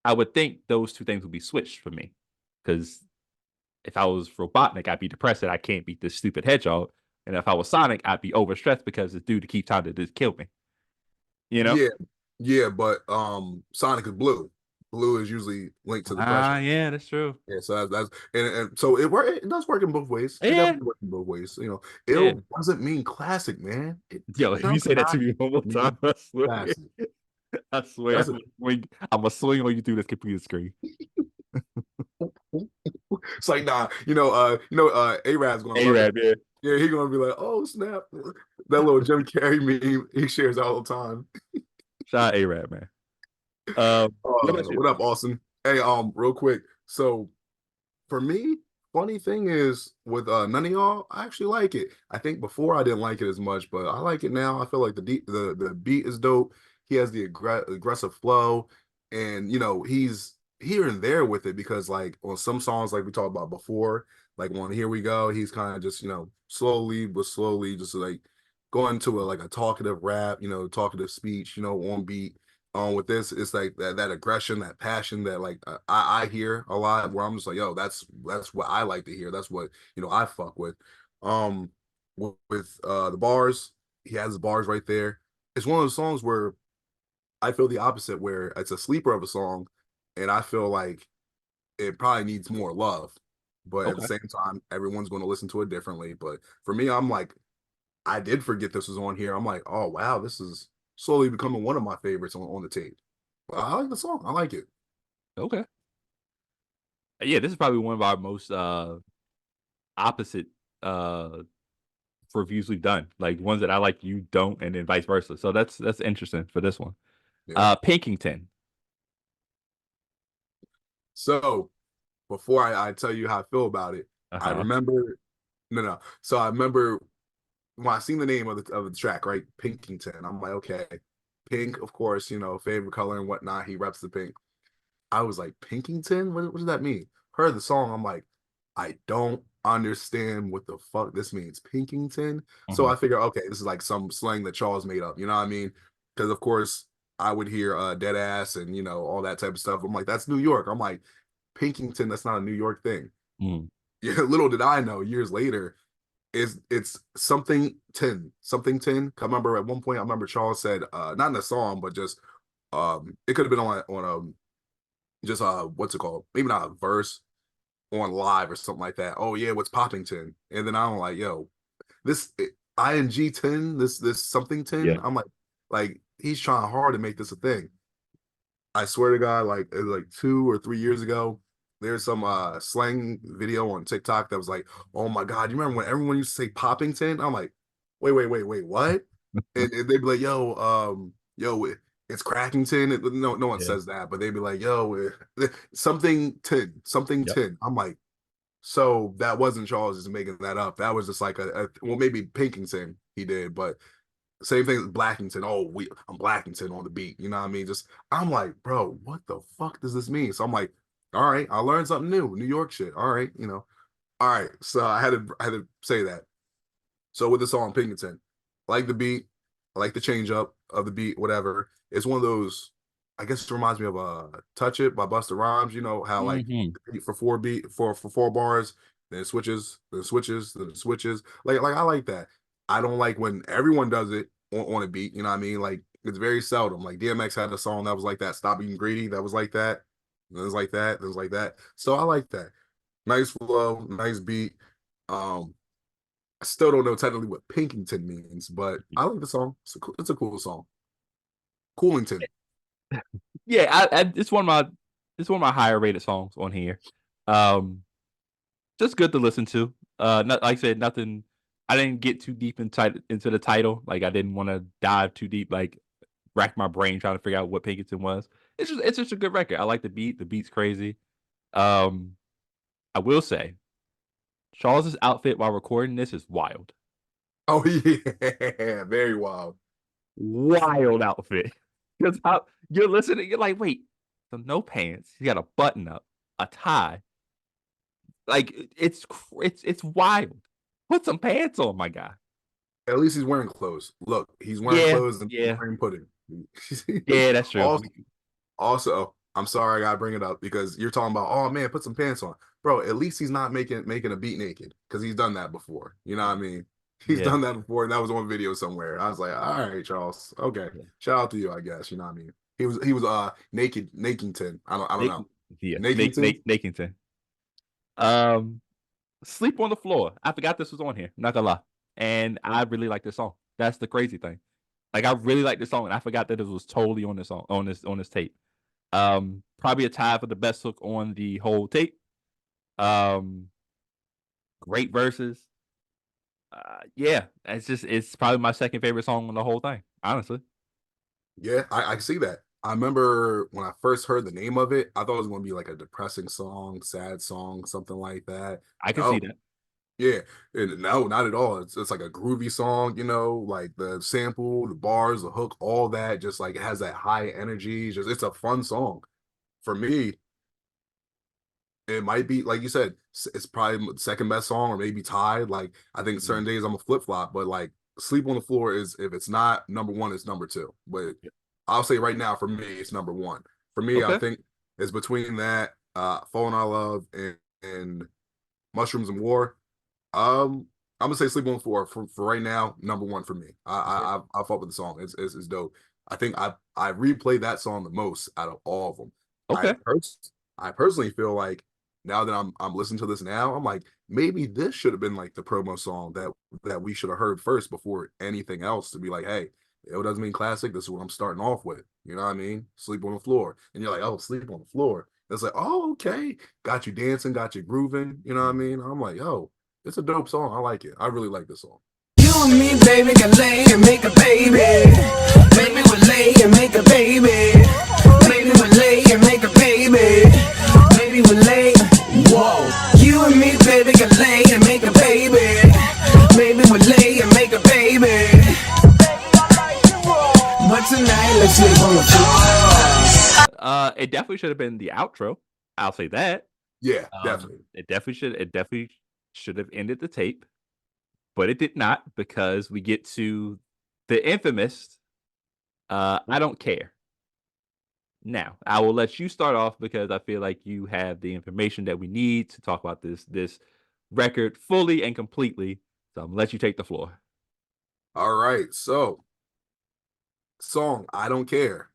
I would think those two things would be switched for me. Because if I was Robotnik, I'd be depressed that I can't beat this stupid hedgehog. And if I was Sonic, I'd be overstressed because this dude keeps trying to just kill me. You know? Yeah, yeah, but Sonic is blue. Blue is usually linked to depression. Yeah, that's true. Yeah, so that's and so it does work in both ways. It Yeah, definitely works in both ways. You know, yeah. ill doesn't mean classic, man. It Yo, if you does say that to not me one more mean time, I swear, classic. I swear, Doesn't. I'm gonna swing on you through this computer screen. It's like nah, A-Rad's gonna love it. Arab, yeah. Yeah, he's gonna be like, oh snap, that little Jim Carrey meme he shares all the time. Shout out Arab, man. What about you? What up, Austin? Hey, real quick. So for me, funny thing is with none of y'all, I actually like it. I think before I didn't like it as much, but I like it now. I feel like the beat is dope. He has the aggressive flow, and you know he's here and there with it because like on some songs like we talked about before, like on Here We Go, he's kind of just slowly but slowly just like going to like a talkative rap, talkative speech, on beat. With this, it's like that aggression, that passion that like I hear a lot where I'm just like, yo, that's what I like to hear. That's what I fuck with. With the bars, He has bars right there. It's one of those songs where I feel the opposite, where it's a sleeper of a song, and I feel like it probably needs more love. But at the Okay. same time, everyone's going to listen to it differently. But for me, I'm like, I did forget this was on here. I'm like, oh wow, this is slowly becoming one of my favorites on the tape. But I like the song. I like it. Okay. Yeah, this is probably one of our most opposite uh reviews we've done. Like ones that I like, you don't, and then vice versa. So that's interesting for this one. Yeah. Pinkington. So before I tell you how I feel about it, I Uh-huh. remember no. So I remember when I seen the name of the track, right? Pinkington. I'm like, okay, pink, of course, favorite color and whatnot. He reps the pink. I was like, Pinkington? What does that mean? Heard the song. I'm like, I don't understand what the fuck this means. Pinkington. So Mhm. I figure, okay, this is like some slang that Charles made up. You know what I mean? Because of course I would hear dead ass and all that type of stuff. I'm like, that's New York. I'm like, Pinkington, that's not a New York thing. Mm. Yeah, little did I know years later it's something tin. I remember at one point I remember Charles said not in a song but just it could have been on just what's it called, maybe not a verse on live or something like that. Oh yeah, what's Poppington? And then I'm like, yo, this ing 10, this something 10. Yeah. I'm like he's trying hard to make this a thing. I swear to God, like it was like 2 or 3 years ago, there's some slang video on TikTok that was like, "Oh my God, you remember when everyone used to say Poppington?" I'm like, wait, what? And they'd be like, yo, it's Crackington." No one Yeah. says that, but they'd be like, "Yo, something Yep. tin." I'm like, so that wasn't Charles just making that up. That was just like well, maybe Pinkington he did, but same thing as Blackington. Oh, I'm Blackington on the beat. You know what I mean? Just I'm like, bro, what the fuck does this mean? So I'm like, all right, I learned something new, New York shit. All right, all right. So I had to say that. So with the song Pinkerton, I like the beat, I like the change up of the beat, whatever. It's one of those. I guess it reminds me of "Touch It" by Busta Rhymes. You know how like Mhm. for for 4 bars, then it switches, then it switches, then it switches. Like I like that. I don't like when everyone does it on a beat. You know what I mean? Like it's very seldom. Like DMX had a song that was like that. "Stop Being Greedy." That was like that. It was like that. It was like that. So I like that. Nice flow, nice beat. Um, I still don't know technically what Pinkington means, but I like the song. It's a cool song. Coolington. Yeah, it's one of my higher rated songs on here. Um, just good to listen to. Not like I said, nothing. I didn't get too deep into the title. Like I didn't want to dive too deep. Like rack my brain trying to figure out what Pinkerton was. It's just a good record. I like the beat. The beat's crazy. Um, I will say Charles's outfit while recording this is wild. Oh yeah, very wild. Wild outfit. Because how you're listening, you're like, wait, so no pants. You got a button up, a tie. Like it's wild. Put some pants on, my guy. At least he's wearing clothes. Look, he's wearing Yeah, clothes and he's yeah, wearing pudding. yeah. That's true. also, also, I'm sorry I gotta bring it up because you're talking about, oh man, put some pants on, bro. At least he's not making a beat naked because he's done that before. You know what I mean? He's Yeah, done that before, and that was on video somewhere. I was like, all right, Charles, okay, yeah. shout out to you, I guess. You know what I mean? He was Nakington. I don't Nate, know. yeah, Nakington. Nakington. Um, Sleep on the Floor. I forgot this was on here. Not gonna lie, and I really like this song. That's the crazy thing. Like I really like this song, and I forgot that it was totally on this song on this tape. Probably a tie for the best hook on the whole tape. Um, Great verses. Yeah, it's probably my second favorite song on the whole thing. Honestly, Yeah, I see that. I remember when I first heard the name of it, I thought it was going to be like a depressing song, sad song, something like that. I can see No, that. yeah, and no, not at all. It's like a groovy song, like the sample, the bars, the hook, all that. Just like it has that high energy. Just it's a fun song. For me, it might be like you said, it's probably the second best song or maybe tied. Like I think certain Mm. days I'm a flip flop, but like "Sleep on the Floor" is, if it's not number one, it's number two. But Yeah. I'll say right now for me, it's number one. For me, I Okay. think it's between that, "Falling Out of Love" and "Mushrooms and War." Um, I'm gonna say "Sleep on the Floor" for right now. Number one for me. I fuck with the song. It's dope. I think I replayed that song the most out of all of them. I Okay. I personally feel like now that I'm listening to this now, I'm like maybe this should have been like the promo song that we should have heard first before anything else to be like, hey, it doesn't mean classic. This is what I'm starting off with. You know what I mean? Sleep on the floor, and you're like, oh, sleep on the floor. It's like, oh, okay, got you dancing, got you grooving. You know what I mean? I'm like, yo, it's a dope song. I like it. I really like this song. You and me, baby, can lay and make a baby. Baby, we lay and make a baby. Baby, we lay and make a baby. Baby, we lay. Whoa. You and me, baby, can lay and make a baby. Baby, we lay and make a baby. But tonight, let's sleep on the floor. It definitely should have been the outro. I'll say that. Yeah, definitely. It definitely should have ended the tape, but it did not because we get to the infamous I don't care. Now, I will let you start off because I feel like you have the information that we need to talk about this record fully and completely. So I'm gonna let you take the floor. All right. So, song "I Don't Care,"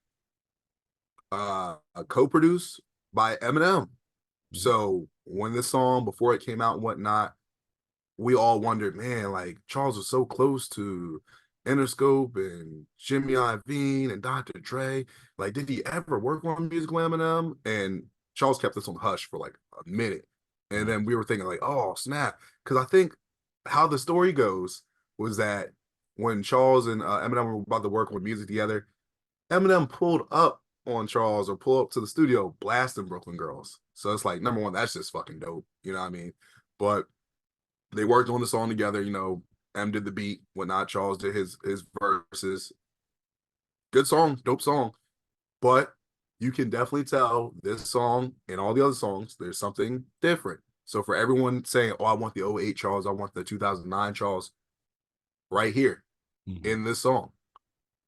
co-produced by Eminem. So when this song before it came out and whatnot, we all wondered, man, like Charles was so close to Interscope and Jimmy Iovine and Dr. Dre. Like, did he ever work on musical Eminem? And Charles kept this on hush for like a minute. And then we were thinking, like, oh, snap. Because I think how the story goes was that when Charles and Eminem were about to work on music together, Eminem pulled up on Charles or pulled up to the studio blasting Brooklyn Girls. So it's like, number one, that's just fucking dope. You know what I mean? But they worked on the song together, you know. M did the beat, whatnot. Charles did his verses. Good song, dope song. But you can definitely tell this song and all the other songs, there's something different. So for everyone saying, oh, I want the '08 Charles, I want the 2009 Charles, right here in this song.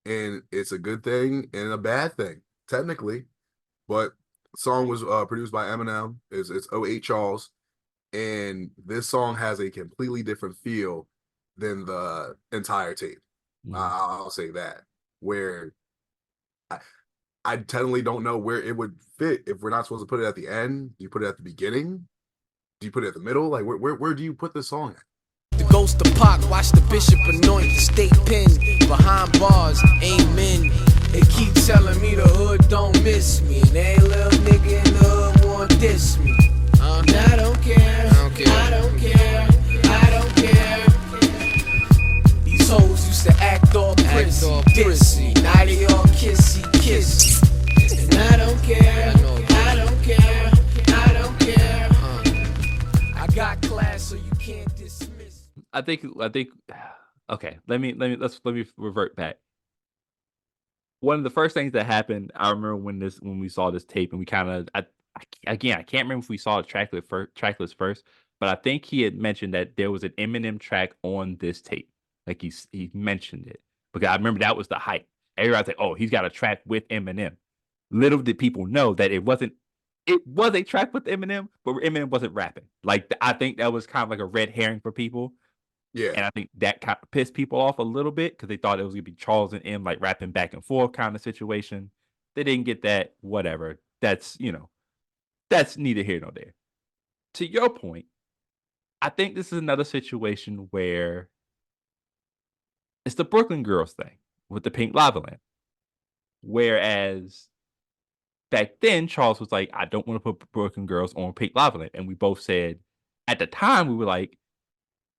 And it's a good thing and a bad thing, technically. But the song was produced by Eminem. It's '08 Charles. And this song has a completely different feel than the entire tape. I'll say that. Where I technically don't know where it would fit if we're not supposed to put it at the end. Do you put it at the beginning? Do you put it at the middle? Like where do you put this song at? The ghost of Pac, watch the bishop anoint the state pen. Behind bars, amen. They keep telling me the hood don't miss me. And every little nigga in the hood want diss me. And I don't care, I don't care, I don't care. These hoes used to act all prissy, now they all kissy. And I don't care, I don't care, I don't care. I got class so you can't dismiss. I think okay, let me revert back. One of the first things that happened, I remember when we saw this tape and we kind of I can't remember if we saw the tracklist first, but I think he had mentioned that there was an Eminem track on this tape. Like he mentioned it because I remember that was the hype. Everybody's like, "Oh, he's got a track with Eminem." Little did people know that it wasn't. It was a track with Eminem, but Eminem wasn't rapping. Like I think that was kind of like a red herring for people. Yeah. And I think that kind of pissed people off a little bit because they thought it was gonna be Charles and M like rapping back and forth kind of situation. They didn't get that. Whatever. That's that's neither here nor there. To your point, I think this is another situation where it's the Brooklyn Girls thing with the Pink Lava Lamp. Whereas back then, Charles was like, I don't want to put Brooklyn Girls on Pink Lava Lamp. And we both said, at the time, we were like,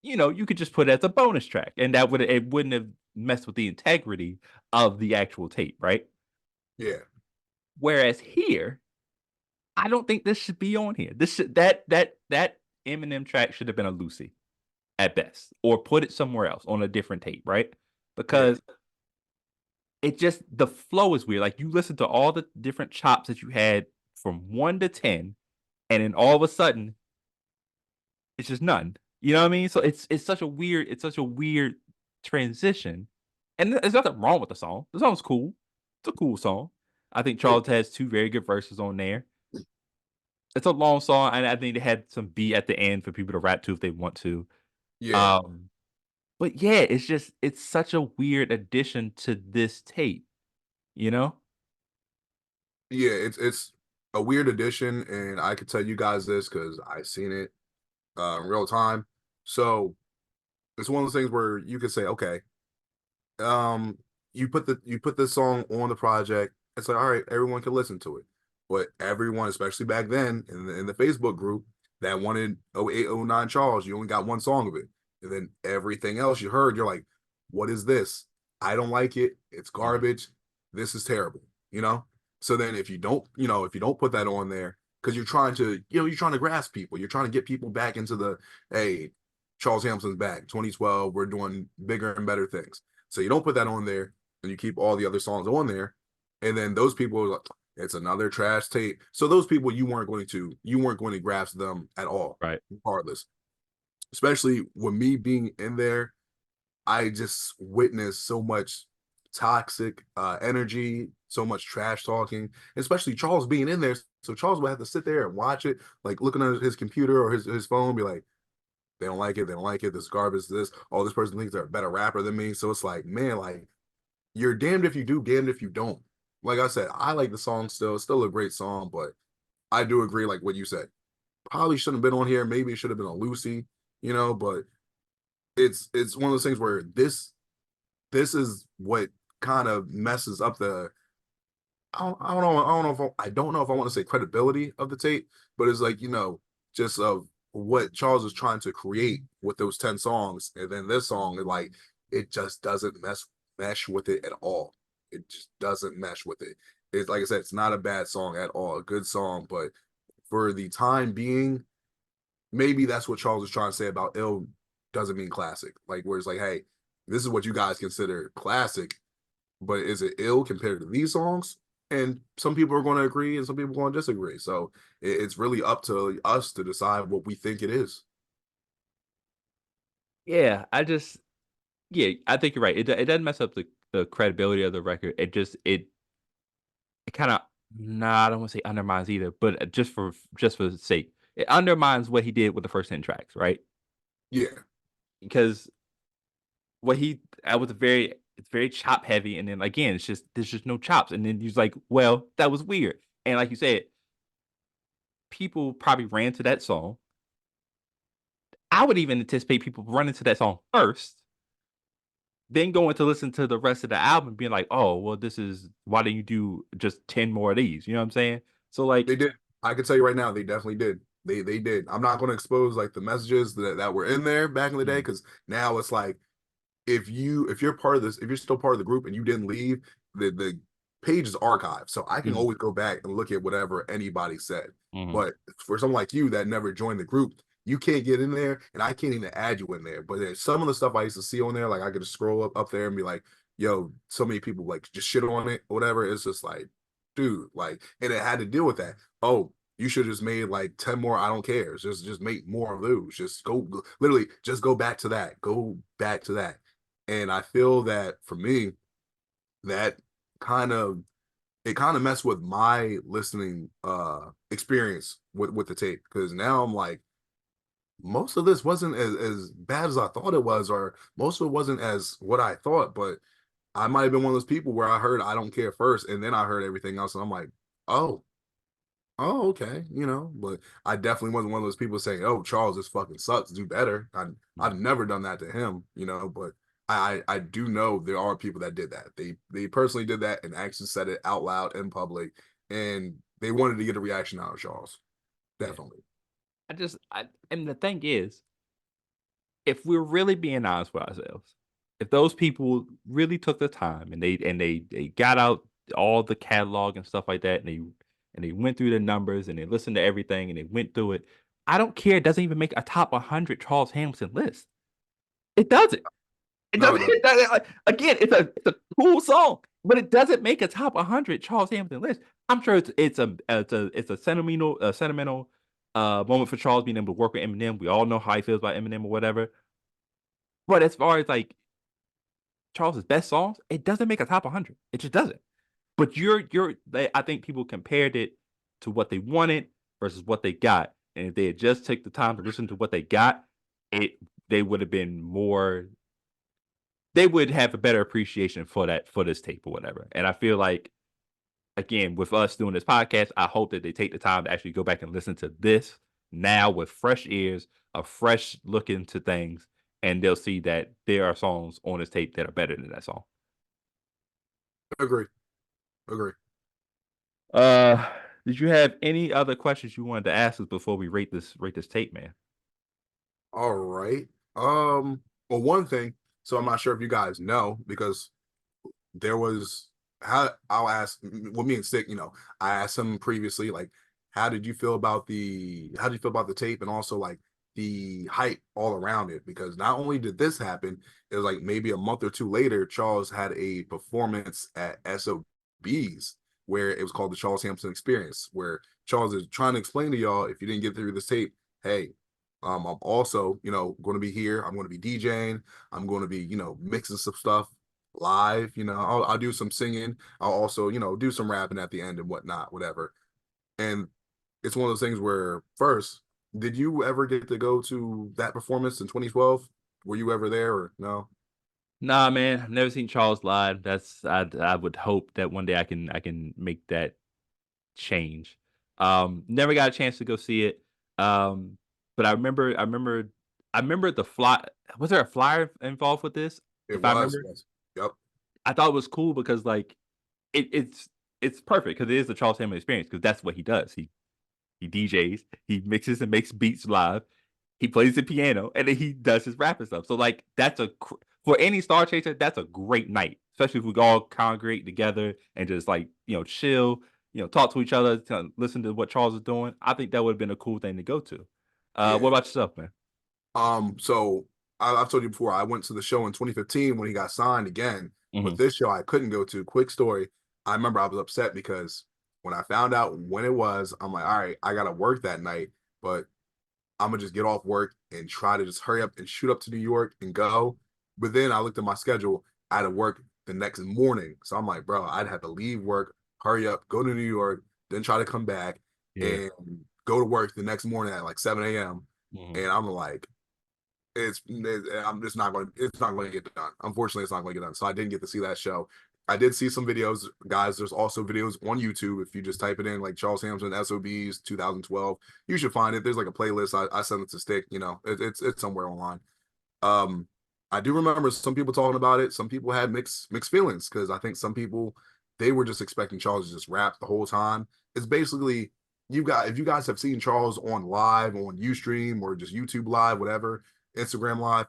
you could just put it as a bonus track. And it wouldn't have messed with the integrity of the actual tape, right? Yeah. Whereas here, I don't think this should be on here. That Eminem track should have been a Lucy at best, or put it somewhere else on a different tape, right? Because it just the flow is weird. Like you listen to all the different chops that you had from 1 to 10, and then all of a sudden, it's just none. You know what I mean? So it's such a weird transition. And there's nothing wrong with the song. The song's cool. It's a cool song. I think Charles has 2 very good verses on there. It's a long song, and I think they had some beat at the end for people to rap to if they want to. Yeah, But yeah, it's such a weird addition to this tape, you know? yeah, it's a weird addition, and I could tell you guys this because I seen it in real time. So it's one of those things where you could say, okay, um, you put this song on the project. It's like, all right, everyone can listen to it, but everyone, especially back then in the Facebook group that wanted 0809 Charles, you only got one song of it, and then everything else you heard, you're like, what is this? I don't like it. It's Mhm. garbage. This is terrible. You know. So then if you don't, if you don't put that on there because you're trying to, you're trying to grasp people, you're trying to get people back into the, hey, Charles Hamilton's back, 2012, we're doing bigger and better things. So you don't put that on there, and you keep all the other songs on there, and then those people are like, it's another trash tape. So those people you weren't going to grasp them at all, Right. regardless. Especially with me being in there, I just witnessed so much toxic energy, so much trash talking, especially Charles being in there. So Charles would have to sit there and watch it, like looking at his computer or his phone, be like, they don't like it, they don't like it, this garbage, this, oh, this person thinks they're a better rapper than me. So it's like, man, like, you're damned if you do, damned if you don't. Like I said, I like the song still. It's still a great song, but I do agree, like what you said. Probably shouldn't have been on here. Maybe it should have been on Lucy, but it's one of those things where this is what kind of messes up the I don't know if I want to say credibility of the tape, but it's like, just of what Charles is trying to create with those 10 songs. And then this song, it just doesn't mesh with it at all. It just doesn't mesh with it. It's like I said, it's not a bad song at all, a good song, but for the time being, maybe that's what Charles is trying to say about ill doesn't mean classic. Like where it's like, hey, this is what you guys consider classic, but is it ill compared to these songs? And some people are going to agree and some people are going to disagree. So it's really up to us to decide what we think it is. Yeah, yeah, I think you're right. It doesn't mess up the credibility of the record. It kinda nah, I don't wanna say undermines either, but just for the sake, it undermines what he did with the first 10 tracks, right? Yeah, Because what he was it's very chop heavy, and then again, there's just no chops, and then he's like, "Well, that was weird." And like you said, people probably ran to that song. I would even anticipate people running to that song first, then going to listen to the rest of the album being like, "Oh, well, this is why didn't you do just 10 more of these?" You know what I'm saying? So, like they did. I can tell you right now, they definitely did. They did. I'm not going to expose like the messages that were in there back in the day mhm, because now it's like if you're part of this, if you're still part of the group and you didn't leave, the page is archived. So I can mhm, always go back and look at whatever anybody said. mhm, But for someone like you that never joined the group, you can't get in there and I can't even add you in there. But there's some of the stuff I used to see on there, like I could just scroll up there and be like, yo, so many people like just shit on it or whatever. It's just like, dude, like, and it had to deal with that. Oh, you should have just made like 10 more I don't care. Just make more of those. Just go literally just go back to that. Go back to that. And I feel that for me, that kind of it kind of messed with my listening experience with the tape because now I'm like, most of this wasn't as bad as I thought it was, or most of it wasn't as what I thought, but I might have been one of those people where I heard I don't care first and then I heard everything else and I'm like, oh, oh, okay, but I definitely wasn't one of those people saying, "Oh, Charles, this fucking sucks. Do better." I've mhm, never done that to him, but I do know there are people that did that. They personally did that and actually said it out loud in public, and they wanted to get a reaction out of Charles. yeah. Definitely, And the thing is, if we're really being honest with ourselves, if those people really took the time and they got out all the catalog and stuff like that, and they went through the numbers and they listened to everything and they went through it, I don't care. It doesn't even make a top 100 Charles Hamilton list. It doesn't. It no, doesn't. no, It doesn't like, again, it's a cool song, but it doesn't make a top 100 Charles Hamilton list. I'm sure it's a sentimental moment for Charles being able to work with Eminem. We all know how he feels about Eminem or whatever. But as far as like Charles's best songs, it doesn't make a top 100. It just doesn't. But I think people compared it to what they wanted versus what they got, and if they had just took the time to listen to what they got, it they would have been more. They would have a better appreciation for this tape or whatever. And I feel like, again, with us doing this podcast, I hope that they take the time to actually go back and listen to this now with fresh ears, a fresh look into things, and they'll see that there are songs on this tape that are better than that song. Agree. Agree. Uh, did you have any other questions you wanted to ask us before we rate this tape, man? All right. Well, one thing. So I'm not sure if you guys know because there was how I'll ask. Well, me and Stick, I asked him previously, like, how did you feel about the tape, and also like the hype all around it? Because not only did this happen, it was like maybe a month or two later, Charles had a performance at SOB's where it was called the Charles Hampson Experience, where Charles is trying to explain to y'all, if you didn't get through this tape, hey, I'm also, going to be here. I'm going to be DJing. I'm going to be, mixing some stuff live. I'll do some singing. I'll also, do some rapping at the end and whatnot, whatever. And it's one of those things where, first, did you ever get to go to that performance in 2012? Were you ever there or no? Nah, man, I've never seen Charles live. I would hope that one day I can make that change. Never got a chance to go see it. But I remember the fly. Was there a flyer involved with this? It If I was. remember, Yes. Yep. I thought it was cool because like it's perfect because it is the Charles Hammond experience because that's what he does. He DJs, he mixes and makes beats live, he plays the piano, and then he does his rapping stuff. So like for any Star Chaser, that's a great night, especially if we all congregate together and just like chill, talk to each other, listen to what Charles is doing. I think that would have been a cool thing to go to. What Yeah. about yourself, man? So I've told you before, I went to the show in 2015 when he got signed again. But Mhm. this show I couldn't go to. Quick story. I remember I was upset because when I found out when it was, I'm like, all right, I gotta work that night, but I'm gonna just get off work and try to just hurry up and shoot up to New York and go. But then I looked at my schedule. I had to work the next morning. So I'm like, bro, I'd have to leave work, hurry up, go to New York, then try to come back Yeah. and go to work the next morning at like 7 a.m. Mhm. And I'm like, I'm just not going. It's not going to get done. Unfortunately, it's not going to get done. So I didn't get to see that show. I did see some videos, guys. There's also videos on YouTube. If you just type it in, like Charles Hampson SOBs 2012, you should find it. There's like a playlist. I sent it to Stick. It's somewhere online. Um, I do remember some people talking about it. Some people had mixed feelings because I think some people they were just expecting Charles to just rap the whole time. It's basically if you guys have seen Charles on live on Ustream or just YouTube live, whatever, Instagram live,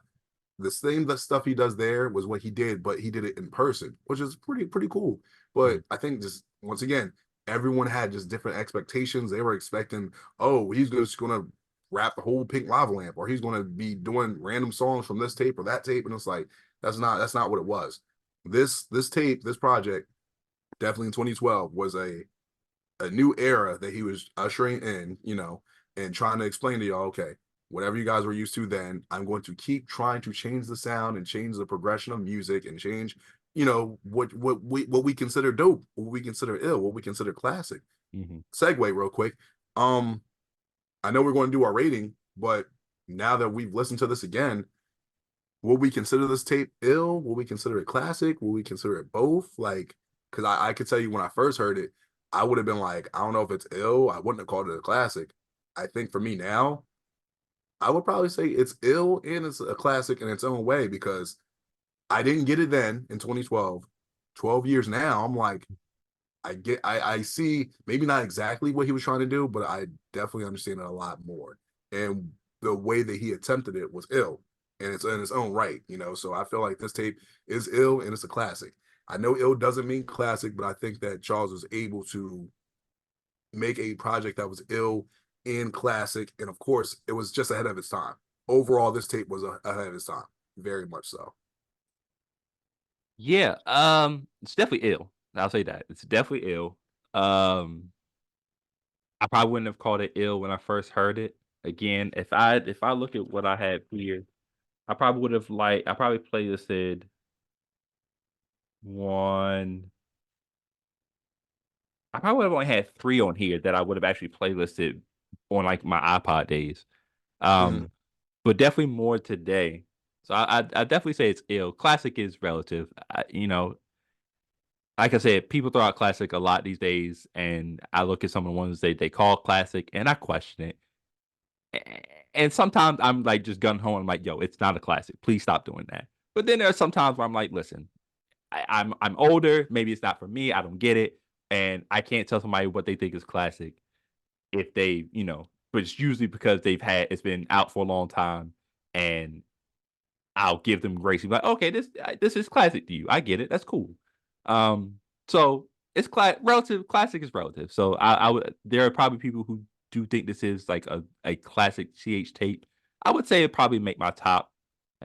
the same that stuff he does there was what he did, but he did it in person, which is pretty cool. But Mhm. I think just once again, everyone had just different expectations. They were expecting, oh, he's just gonna rap the whole Pink Lava Lamp, or he's gonna be doing random songs from this tape or that tape, and it's like that's not what it was. This tape, this project, definitely in 2012 was a new era that he was ushering in, and trying to explain to y'all, okay, whatever you guys were used to then, I'm going to keep trying to change the sound and change the progression of music and change, what we consider dope, what we consider ill, what we consider classic. Mhm. Segue real quick. Um, I know we're going to do our rating, but now that we've listened to this again, will we consider this tape ill? Will we consider it classic? Will we consider it both? Like, because I could tell you when I first heard it, I would have been like, I don't know if it's ill. I wouldn't have called it a classic. I think for me now, I would probably say it's ill and it's a classic in its own way because I didn't get it then in 2012. 12 years now, I'm like, I see maybe not exactly what he was trying to do, but I definitely understand it a lot more. And the way that he attempted it was ill, and it's in its own right. So I feel like this tape is ill and it's a classic. I know ill doesn't mean classic, but I think that Charles was able to make a project that was ill and classic, and of course, it was just ahead of its time. Overall, this tape was ahead of its time, very much so. Yeah, it's definitely ill. I'll say that. It's definitely ill. Um, I probably wouldn't have called it ill when I first heard it. Again, if I look at what I had here, I probably playlisted one. I probably would have only had 3 on here that I would have actually playlisted on like my iPod days. Mhm. Um, but definitely more today. So I definitely say it's ill. Classic is relative. Like I said, people throw out classic a lot these days, and I look at some of the ones they call classic, and I question it. And sometimes I'm like just gun ho. I'm like, yo, it's not a classic. Please stop doing that. But then there are some times where I'm like, listen, I'm older. Maybe it's not for me. I don't get it, and I can't tell somebody what they think is classic if they, but it's usually because it's been out for a long time, and I'll give them grace. Be like, okay, this is classic to you. I get it. That's cool. So it's relative. Classic is relative. So I would. There are probably people who do think this is like a classic CH tape. I would say it probably make my top.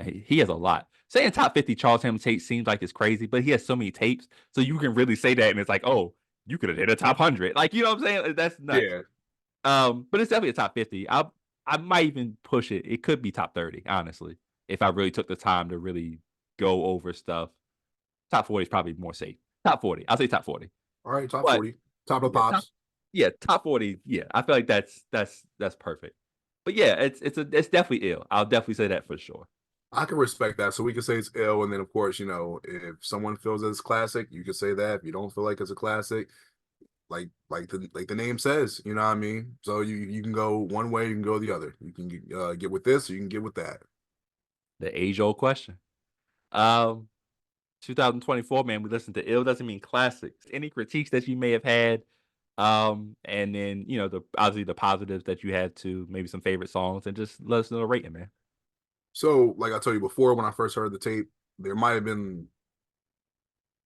He has a lot. Saying top 50 Charles Hamilton tape seems like it's crazy, but he has so many tapes, so you can really say that, and it's like, oh, you could have hit a top 100. Like, you know what I'm saying? That's nuts. Yeah. But it's definitely a top 50. I might even push it. It could be top 30, honestly, if I really took the time to really go over stuff. Top 40 is probably more safe. Top 40. I'll say top 40. All right, top But 40. Top of the yeah, pops. top 40. Yeah, I feel like that's perfect. But yeah, it's definitely ill. I'll definitely say that for sure. I can respect that. So we can say it's ill, and then of course, if someone feels it's classic, you can say that. If you don't feel like it's a classic, like the name says, you know what I mean? So you can go one way, you can go the other. You can get with this, or you can get with that. The age old question. Um, 2024, man, we listened to ill doesn't mean classics. Any critiques that you may have had, and then obviously the positives that you had to maybe some favorite songs, and just let us know the rating, man. So, like I told you before, when I first heard the tape, there might have been,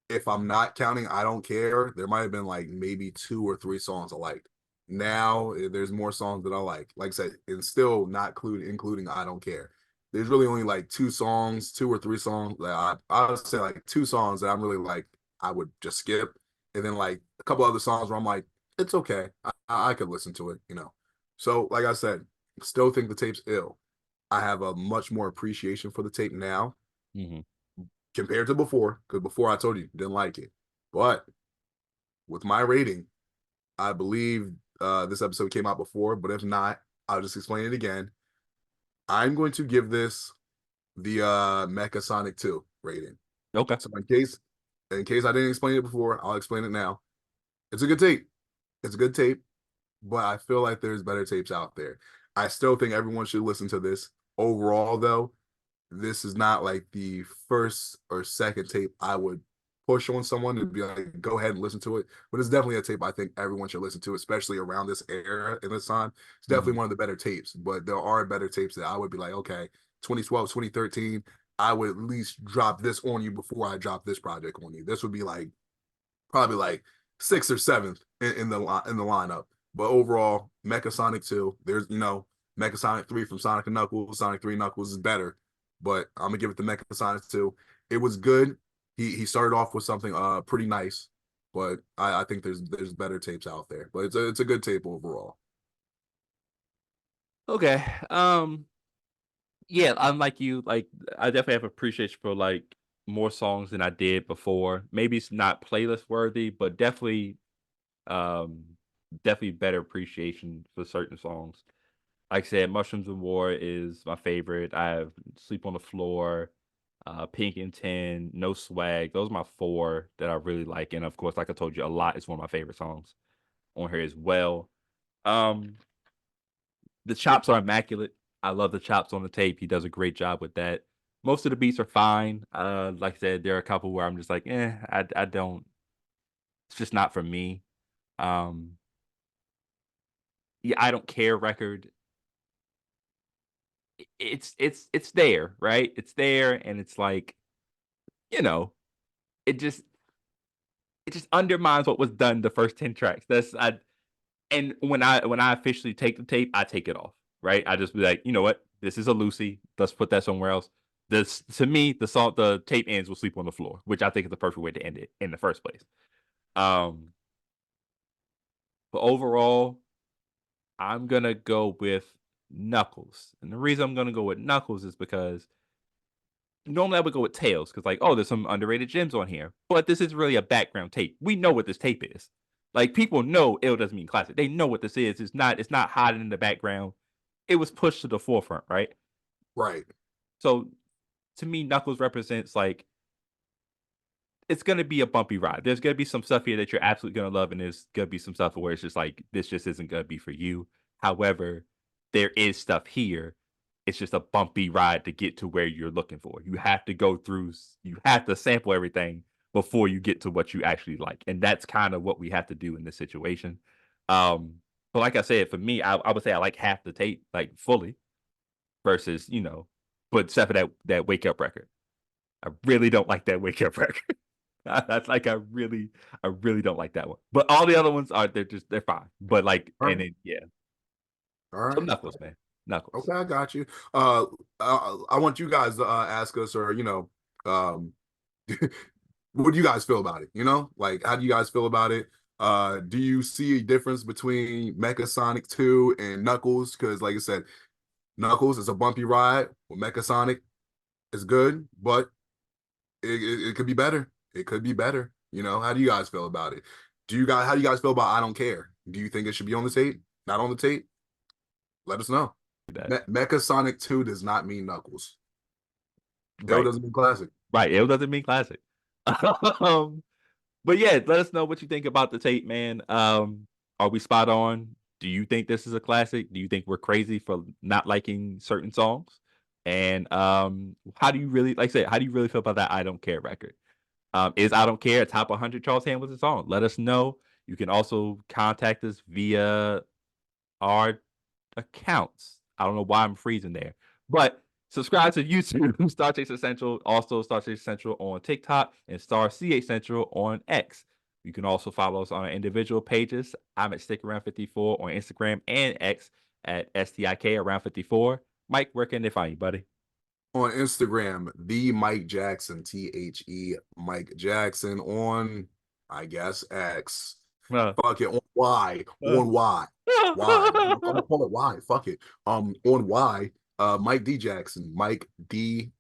if I'm not counting, I don't care. There might have been like maybe 2 or 3 songs I liked. Now there's more songs that I like. Like I said, and still not including I don't care. There's really only like 2 songs, 2 or 3 songs that I would say like 2 songs that I'm really like I would just skip, and then like a couple other songs where I'm like it's okay, I could listen to it. So like I said, still think the tape's ill. I have a much more appreciation for the tape now Mm-hmm. compared to before, because before I told you didn't like it. But with my rating, I believe this episode came out before, but if not, I'll just explain it again. I'm going to give this the Mecha Sonic 2 rating. Okay. So in case I didn't explain it before, I'll explain it now. It's a good tape. It's a good tape, but I feel like there's better tapes out there. I still think everyone should listen to this. Overall, though, this is not like the first or second tape I would push on someone to be like, go ahead and listen to it. But it's definitely a tape I think everyone should listen to, especially around this era and this time. It's definitely one of the better tapes, but there are better tapes that I would be like, okay, 2012, 2013, I would at least drop this on you before I drop this project on you. This would be like probably like 6th or 7th in the lineup. But overall, Mecha Sonic 2, there's Mecha Sonic 3 from Sonic and Knuckles, Sonic 3 Knuckles is better, but I'm gonna give it to Mecha Sonic 2. It was good. He started off with something pretty nice, but I think there's better tapes out there. But it's a good tape overall. Okay. Yeah, unlike you, like I definitely have appreciation for like more songs than I did before. Maybe it's not playlist worthy, but um definitely better appreciation for certain songs. Like I said, Mushrooms and War is my favorite. I have Sleep on the Floor, Pink and Tin, No Swag. Those are my 4 that I really like. And of course, like I told you, A Lot is one of my favorite songs on here as well. Um, the chops are immaculate. I love the chops on the tape. He does a great job with that. Most of the beats are fine. Like I said, there are a couple where I'm just like, I don't. It's just not for me. Um, yeah, I don't care record. It's there, right? It's there, and it's like, you know, it just undermines what was done the first 10 tracks. And when I officially take the tape, I take it off, right? I just be like, you know what? This is a Lucy. Let's put that somewhere else. This to me, the tape ends with Sleep on the Floor, which I think is the perfect way to end it in the first place. Um, but overall, I'm gonna go with Knuckles. And the reason I'm gonna go with Knuckles is because normally I would go with Tails because, like, oh, there's some underrated gems on here. But this is really a background tape. We know what this tape is. Like, people know ill doesn't mean classic. They know what this is. It's not hiding in the background. It was pushed to the forefront, right? Right. So to me, Knuckles represents like it's gonna be a bumpy ride. There's gonna be some stuff here that you're absolutely gonna love, and there's gonna be some stuff where it's just like this just isn't gonna be for you. However, there is stuff here. It's just a bumpy ride to get to where you're looking for. You have to go through. You have to sample everything before you get to what you actually like, and that's kind of what we have to do in this situation. But like I said, for me, I would say I like half the tape, like fully, versus but except for that wake up record. I really don't like that wake up record. That's like I really don't like that one. But all the other ones they're fine. But like All and right. then yeah. All So right. Knuckles, man. Knuckles. Okay, I got you. I want you guys to ask us, or what do you guys feel about it? Like, how do you guys feel about it? Do you see a difference between Mecha Sonic 2 and Knuckles? Because, like I said, Knuckles is a bumpy ride. Well, Mecha Sonic is good, but it could be better. It could be better. How do you guys feel about it? How do you guys feel about I Don't Care? Do you think it should be on the tape? Not on the tape? Let us know. Mecha Sonic 2 does not mean Knuckles. Right. It doesn't mean classic. Right. It doesn't mean classic. But yeah, let us know what you think about the tape, man. Are we spot on? Do you think this is a classic? Do you think we're crazy for not liking certain songs? And how do you really, like I said, how do you really feel about that I Don't Care record? Is I Don't Care a top 100 Charles Hamilton song? Let us know. You can also contact us via our accounts. I don't know why I'm freezing there, but subscribe to YouTube, StarCHaser Central, also StarCHaser Central on TikTok, and StarCH Central on X. You can also follow us on our individual pages. I'm at StickAround54 on Instagram and X at STIK around 54. Mike, where can they find you, buddy? On Instagram, the Mike Jackson, THE Mike Jackson. On, I guess, X. Fuck it. On Y. On Y. Y. I'm gonna call it Y. Fuck it. On Y, Mike D Jackson. Mike D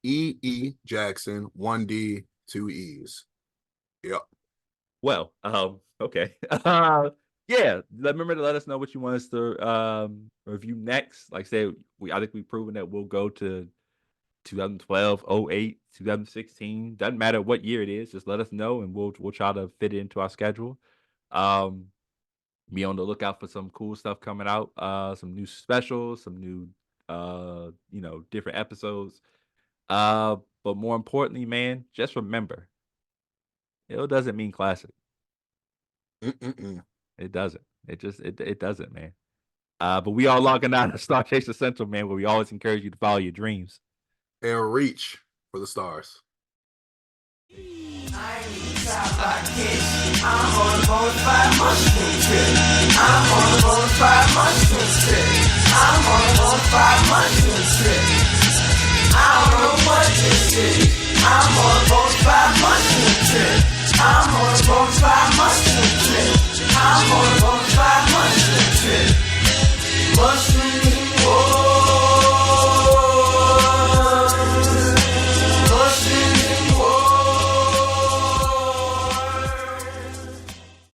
Jackson. 1D, 2 E's. Yep. Well, okay. Yeah, remember to let us know what you want us to review next. Like I said, I think we've proven that we'll go to 2012, 08, 2016. Doesn't matter what year it is. Just let us know, and we'll try to fit it into our schedule. Be on the lookout for some cool stuff coming out. Some new specials, some new different episodes. But more importantly, man, just remember, it doesn't mean classic. It doesn't. It doesn't, man. But we are logging out of StarCHaser Central, man, where we always encourage you to follow your dreams and reach for the stars. I ain't top like this. I'm on a bonafide mushroom trip. I'm on a bonafide mushroom trip. I'm on a bonafide mushroom trip. I don't know what this is. I'm on a bonafide mushroom trip. I'm on a bonafide mushroom trip. I'm on a